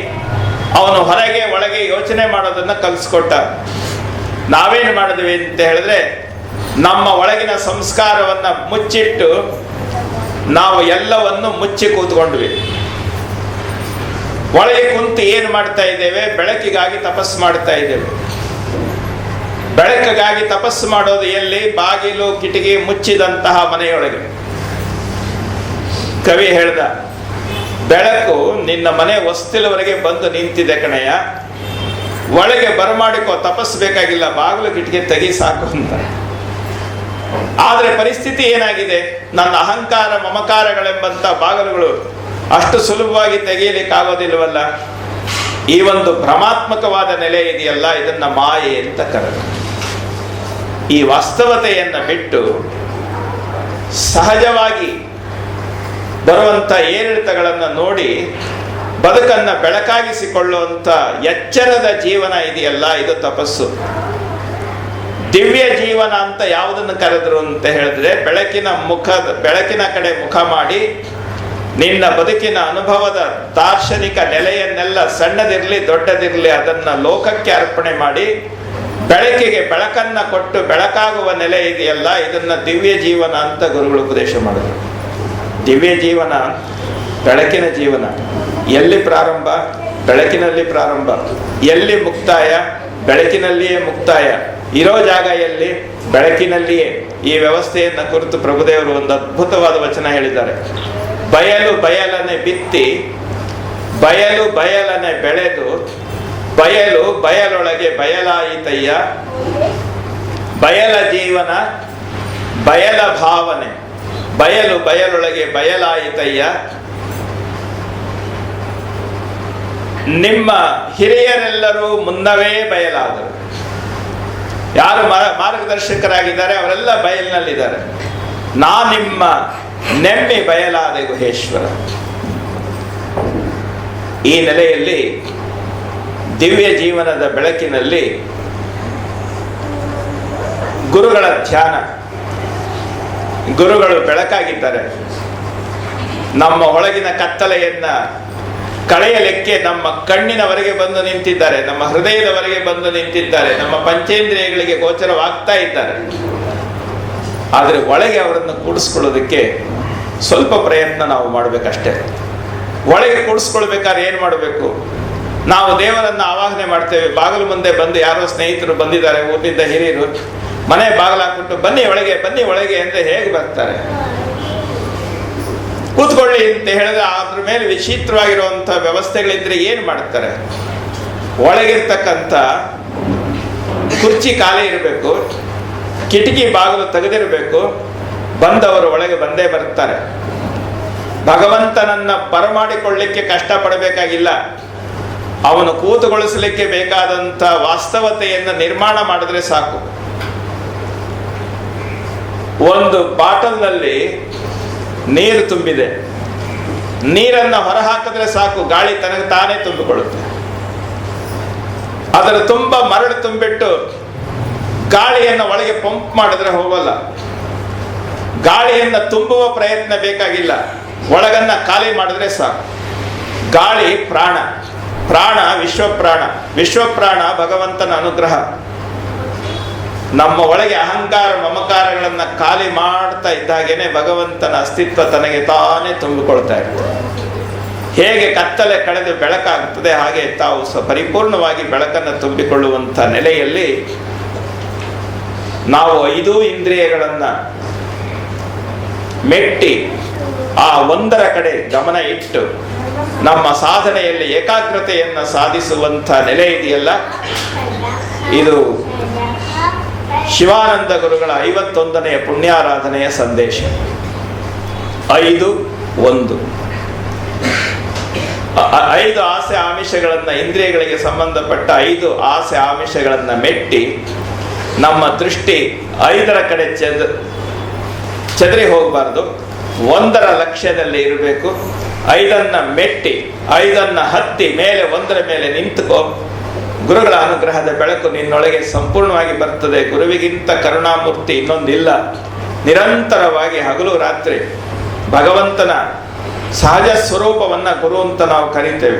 ಅವನು ಹೊರಗೆ ಒಳಗೆ ಯೋಚನೆ ಮಾಡೋದನ್ನ ಕಲಿಸ್ಕೊಟ್ಟ. ನಾವೇನು ಮಾಡಿದ್ವಿ ಅಂತ ಹೇಳಿದ್ರೆ ನಮ್ಮ ಒಳಗಿನ ಸಂಸ್ಕಾರವನ್ನ ಮುಚ್ಚಿಟ್ಟು ನಾವು ಎಲ್ಲವನ್ನು ಮುಚ್ಚಿ ಕೂತ್ಕೊಂಡ್ವಿ. ಒಳಗೆ ಕುಂತು ಏನು ಮಾಡ್ತಾ ಇದ್ದೇವೆ? ಬೆಳಕಿಗಾಗಿ ತಪಸ್ಸು ಮಾಡ್ತಾ ಇದ್ದೇವೆ. ಬೆಳಕಿಗಾಗಿ ತಪಸ್ಸು ಮಾಡೋದು ಎಲ್ಲಿ? ಬಾಗಿಲು ಕಿಟಕಿ ಮುಚ್ಚಿದಂತಹ ಮನೆಯೊಳಗೆ. ಕವಿ ಹೇಳ್ದ, ಬೆಳಕು ನಿನ್ನ ಮನೆ ಹೊಸ್ತಿಲವರೆಗೆ ಬಂದು ನಿಂತಿದೆ ಕಣಯ್ಯ, ಒಳಗೆ ಬರಮಾಡಿಕೋ, ತಪಸ್ಸು ಬೇಕಾಗಿಲ್ಲ, ಬಾಗಿಲು ಕಿಟಕಿ ತೆಗಿ ಸಾಕು ಅಂತ. ಆದ್ರೆ ಪರಿಸ್ಥಿತಿ ಏನಾಗಿದೆ? ನನ್ನ ಅಹಂಕಾರ ಮಮಕಾರಗಳೆಂಬಂತ ಬಾಗಿಲುಗಳು ಅಷ್ಟು ಸುಲಭವಾಗಿ ತೆಗೆಯಲಿಕ್ಕಾಗೋದಿಲ್ವಲ್ಲ. ಈ ಒಂದು ಭ್ರಮಾತ್ಮಕವಾದ ನೆಲೆ ಇದೆಯಲ್ಲ, ಇದನ್ನ ಮಾಯೆ ಅಂತ ಕರೆದು. ಈ ವಾಸ್ತವತೆಯನ್ನ ಬಿಟ್ಟು ಸಹಜವಾಗಿ ಬರುವಂತ ಏರಿಳಿತಗಳನ್ನು ನೋಡಿ ಬದುಕನ್ನ ಬೆಳಕಾಗಿಸಿಕೊಳ್ಳುವಂತ ಎಚ್ಚರದ ಜೀವನ ಇದೆಯಲ್ಲ, ಇದು ತಪಸ್ಸು. ದಿವ್ಯ ಜೀವನ ಅಂತ ಯಾವುದನ್ನು ಕರೆದ್ರು ಅಂತ ಹೇಳಿದ್ರೆ ಬೆಳಕಿನ ಕಡೆ ಮುಖ ಮಾಡಿ ನಿನ್ನ ಬದುಕಿನ ಅನುಭವದ ದಾರ್ಶನಿಕ ನೆಲೆಯನ್ನೆಲ್ಲ ಸಣ್ಣದಿರ್ಲಿ ದೊಡ್ಡದಿರ್ಲಿ ಅದನ್ನ ಲೋಕಕ್ಕೆ ಅರ್ಪಣೆ ಮಾಡಿ ಬೆಳಕಿಗೆ ಬೆಳಕನ್ನ ಕೊಟ್ಟು ಬೆಳಕಾಗುವ ನೆಲೆ ಇದೆಯಲ್ಲ, ಇದನ್ನ ದಿವ್ಯ ಜೀವನ ಅಂತ ಗುರುಗಳು ಉಪದೇಶ ಮಾಡಿದ್ರು. ದಿವ್ಯ ಜೀವನ ಬೆಳಕಿನ ಜೀವನ. ಎಲ್ಲಿ ಪ್ರಾರಂಭ? ಬೆಳಕಿನಲ್ಲಿ ಪ್ರಾರಂಭ. ಎಲ್ಲಿ ಮುಕ್ತಾಯ? ಬೆಳಕಿನಲ್ಲಿಯೇ ಮುಕ್ತಾಯ. ಇರೋ ಜಾಗ ಎಲ್ಲಿ? ಬೆಳಕಿನಲ್ಲಿಯೇ. ಈ ವ್ಯವಸ್ಥೆಯನ್ನ ಕುರಿತು ಪ್ರಭುದೇವರು ಒಂದು ಅದ್ಭುತವಾದ ವಚನ ಹೇಳಿದ್ದಾರೆ. ಬಯಲು ಬಯಲನೆ ಬಿತ್ತಿ, ಬಯಲು ಬಯಲನೆ ಬೆಳೆದು, ಬಯಲು ಬಯಲೊಳಗೆ ಬಯಲಾಯಿತಯ್ಯ. ಬಯಲ ಜೀವನ ಬಯಲ ಭಾವನೆ, ಬಯಲು ಬಯಲೊಳಗೆ ಬಯಲಾಯಿತಯ್ಯ. ನಿಮ್ಮ ಹಿರಿಯರೆಲ್ಲರೂ ಮುನ್ನವೇ ಬಯಲಾದರು. ಯಾರು ಮಾರ್ಗದರ್ಶಕರಾಗಿದ್ದಾರೆ ಅವರೆಲ್ಲ ಬಯಲಿನಲ್ಲಿದ್ದಾರೆ. ನಿಮ್ಮ ನೆಮ್ಮಿ ಬಯಲಾದೆ ಗುಹೇಶ್ವರ. ಈ ನೆಲೆಯಲ್ಲಿ ದಿವ್ಯ ಜೀವನದ ಬೆಳಕಿನಲ್ಲಿ ಗುರುಗಳ ಧ್ಯಾನ. ಗುರುಗಳು ಬೆಳಕಾಗಿದ್ದಾರೆ. ನಮ್ಮ ಒಳಗಿನ ಕತ್ತಲೆಯನ್ನ ಕಳೆಯಲಿಕ್ಕೆ ನಮ್ಮ ಕಣ್ಣಿನವರೆಗೆ ಬಂದು ನಿಂತಿದ್ದಾರೆ, ನಮ್ಮ ಹೃದಯದವರೆಗೆ ಬಂದು ನಿಂತಿದ್ದಾರೆ, ನಮ್ಮ ಪಂಚೇಂದ್ರಿಯಗಳಿಗೆ ಗೋಚರವಾಗ್ತಾ ಇದ್ದಾರೆ. ಆದರೆ ಒಳಗೆ ಅವರನ್ನು ಕೂಡಿಸ್ಕೊಳ್ಳೋದಕ್ಕೆ ಸ್ವಲ್ಪ ಪ್ರಯತ್ನ ನಾವು ಮಾಡಬೇಕಷ್ಟೇ. ಒಳಗೆ ಕೂಡಿಸ್ಕೊಳ್ಬೇಕಾದ್ರೆ ಏನು ಮಾಡಬೇಕು? ನಾವು ದೇವರನ್ನ ಆವಾಹನೆ ಮಾಡ್ತೇವೆ. ಬಾಗಿಲು ಮುಂದೆ ಬಂದು ಯಾರೋ ಸ್ನೇಹಿತರು ಬಂದಿದ್ದಾರೆ, ಊರಿನಿಂದ ಹಿರಿಯರು, ಮನೆ ಬಾಗಿಲು ಹಾಕ್ಬಿಟ್ಟು ಬನ್ನಿ ಒಳಗೆ, ಬನ್ನಿ ಒಳಗೆ ಅಂದ್ರೆ ಹೇಗೆ ಬರ್ತಾರೆ? ಕೂತ್ಕೊಳ್ಳಿ ಅಂತ ಹೇಳಿದ್ರೆ ಅದ್ರ ಮೇಲೆ ವಿಚಿತ್ರವಾಗಿರುವಂತ ವ್ಯವಸ್ಥೆಗಳಿದ್ರೆ ಏನ್ ಮಾಡ್ತಾರೆ? ಒಳಗಿರ್ತಕ್ಕಂಥ ಕುರ್ಚಿ ಖಾಲಿ ಇರಬೇಕು, ಕಿಟಕಿ ಬಾಗಿಲು ತೆಗೆದಿರಬೇಕು, ಬಂದವರು ಒಳಗೆ ಬಂದೇ ಬರ್ತಾರೆ. ಭಗವಂತನನ್ನ ಬರಮಾಡಿಕೊಳ್ಳಿಕ್ಕೆ ಕಷ್ಟಪಡಬೇಕಾಗಿಲ್ಲ. ಅವನು ಕೂತುಗೊಳಿಸಲಿಕ್ಕೆ ಬೇಕಾದಂಥ ವಾಸ್ತವತೆಯನ್ನು ನಿರ್ಮಾಣ ಮಾಡಿದ್ರೆ ಸಾಕು. ಒಂದು ಬಾಟಲ್ನಲ್ಲಿ ನೀರು ತುಂಬಿದೆ, ನೀರನ್ನು ಹೊರಹಾಕಿದ್ರೆ ಸಾಕು, ಗಾಳಿ ತನಗೆ ತಾನೇ ತುಂಬಿಕೊಳ್ಳುತ್ತೆ. ಅದರ ತುಂಬ ಮರಳು ತುಂಬಿಟ್ಟು ಗಾಳಿಯನ್ನು ಒಳಗೆ ಪಂಪ್ ಮಾಡಿದ್ರೆ ಹೋಗಲ್ಲ. ಗಾಳಿಯನ್ನು ತುಂಬುವ ಪ್ರಯತ್ನ ಬೇಕಾಗಿಲ್ಲ, ಒಳಗನ್ನ ಖಾಲಿ ಮಾಡಿದ್ರೆ ಸಾಕು. ಗಾಳಿ ಪ್ರಾಣ, ಪ್ರಾಣ ವಿಶ್ವಪ್ರಾಣ, ವಿಶ್ವಪ್ರಾಣ ಭಗವಂತನ ಅನುಗ್ರಹ. ನಮ್ಮ ಒಳಗೆ ಅಹಂಕಾರ ಮಮಕಾರಗಳನ್ನು ಖಾಲಿ ಮಾಡ್ತಾ ಇದ್ದಾಗೇನೆ ಭಗವಂತನ ಅಸ್ತಿತ್ವ ತನಗೆ ತಾನೇ ತುಂಬಿಕೊಳ್ತಾ ಇರ್ತದೆ. ಹೇಗೆ ಕತ್ತಲೆ ಕಳೆದು ಬೆಳಕಾಗುತ್ತದೆ, ಹಾಗೆ ತಾವು ಪರಿಪೂರ್ಣವಾಗಿ ಬೆಳಕನ್ನು ತುಂಬಿಕೊಳ್ಳುವಂಥ ನೆಲೆಯಲ್ಲಿ ನಾವು 5 ಇಂದ್ರಿಯಗಳನ್ನು ಮೆಟ್ಟಿ ಆ ಒಂದರ ಕಡೆ ಗಮನ ಇಟ್ಟು ನಮ್ಮ ಸಾಧನೆಯಲ್ಲಿ ಏಕಾಗ್ರತೆಯನ್ನು ಸಾಧಿಸುವಂಥ ನೆಲೆ ಇದೆಯಲ್ಲ, ಇದು ಶಿವಾನಂದ ಗುರುಗಳ 51ನೆಯ ಪುಣ್ಯಾರಾಧನೆಯ ಸಂದೇಶ. 5 ಆಸೆ ಆಮಿಷಗಳನ್ನು, ಇಂದ್ರಿಯಗಳಿಗೆ ಸಂಬಂಧಪಟ್ಟ 5 ಆಸೆ ಆಮಿಷಗಳನ್ನು ಮೆಟ್ಟಿ ನಮ್ಮ ದೃಷ್ಟಿ 5ರ ಕಡೆ ಚದರಿ ಹೋಗಬಾರ್ದು, 1ರ ಲಕ್ಷ್ಯದಲ್ಲಿ ಇರಬೇಕು. 5ಅನ್ನು ಮೆಟ್ಟಿ 5ಅನ್ನು ಹತ್ತಿ ಮೇಲೆ 1ರ ಮೇಲೆ ನಿಂತುಕೋ. ಗುರುಗಳ ಅನುಗ್ರಹದ ಬೆಳಕು ನಿನ್ನೊಳಗೆ ಸಂಪೂರ್ಣವಾಗಿ ಬರ್ತದೆ. ಗುರುವಿಗಿಂತ ಕರುಣಾಮೂರ್ತಿ ಇನ್ನೊಂದಿಲ್ಲ. ನಿರಂತರವಾಗಿ ಹಗಲು ರಾತ್ರಿ ಭಗವಂತನ ಸಹಜ ಸ್ವರೂಪವನ್ನು ಗುರು ಅಂತ ನಾವು ಕರೀತೇವೆ.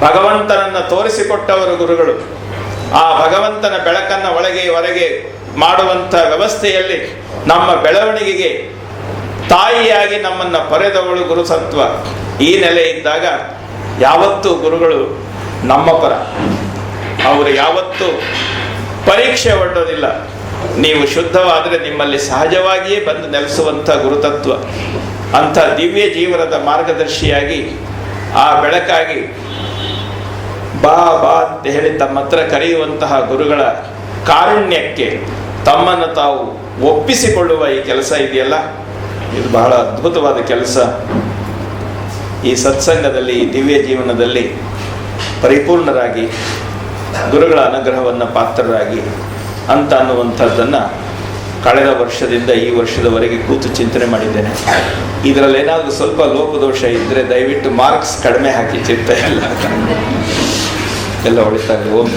ಭಗವಂತನನ್ನು ತೋರಿಸಿಕೊಟ್ಟವರು ಗುರುಗಳು. ಆ ಭಗವಂತನ ಬೆಳಕನ್ನು ಒಳಗೆ ಹೊರಗೆ ಮಾಡುವಂಥ ವ್ಯವಸ್ಥೆಯಲ್ಲಿ ನಮ್ಮ ಬೆಳವಣಿಗೆಗೆ ತಾಯಿಯಾಗಿ ನಮ್ಮನ್ನು ಪರೆದವಳು ಗುರುಸತ್ವ. ಈ ನೆಲೆ ಇದ್ದಾಗ ಯಾವತ್ತೂ ಗುರುಗಳು ನಮ್ಮ ಪರ, ಅವರು ಯಾವತ್ತೂ ಪರೀಕ್ಷೆ ಒಡ್ಡೋದಿಲ್ಲ. ನೀವು ಶುದ್ಧವಾದರೆ ನಿಮ್ಮಲ್ಲಿ ಸಹಜವಾಗಿಯೇ ಬಂದು ನೆಲೆಸುವಂಥ ಗುರುತತ್ವ. ಅಂಥ ದಿವ್ಯ ಜೀವನದ ಮಾರ್ಗದರ್ಶಿಯಾಗಿ, ಆ ಬೆಳಕಾಗಿ ಬಾ ಬಾ ಅಂತ ಹೇಳಿ ತಮ್ಮ ಹತ್ರ ಕರೆಯುವಂತಹ ಗುರುಗಳ ಕಾರುಣ್ಯಕ್ಕೆ ತಮ್ಮನ್ನು ತಾವು ಒಪ್ಪಿಸಿಕೊಳ್ಳುವ ಈ ಕೆಲಸ ಇದೆಯಲ್ಲ, ಇದು ಬಹಳ ಅದ್ಭುತವಾದ ಕೆಲಸ. ಈ ಸತ್ಸಂಗದಲ್ಲಿ, ಈ ದಿವ್ಯ ಜೀವನದಲ್ಲಿ ಪರಿಪೂರ್ಣರಾಗಿ ಗುರುಗಳ ಅನುಗ್ರಹವನ್ನು ಪಾತ್ರರಾಗಿ ಅಂತ ಅನ್ನುವಂಥದ್ದನ್ನು ಕಳೆದ ವರ್ಷದಿಂದ ಈ ವರ್ಷದವರೆಗೆ ಕೂತು ಚಿಂತನೆ ಮಾಡಿದ್ದೇನೆ. ಇದರಲ್ಲಿ ಏನಾದರೂ ಸ್ವಲ್ಪ ಲೋಪದೋಷ ಇದ್ದರೆ ದಯವಿಟ್ಟು ಮಾರ್ಕ್ಸ್ ಕಡಿಮೆ ಹಾಕಿ, ಚಿಂತೆ ಎಲ್ಲ ಒಳಿತಾಗಲಿ. ಓಂ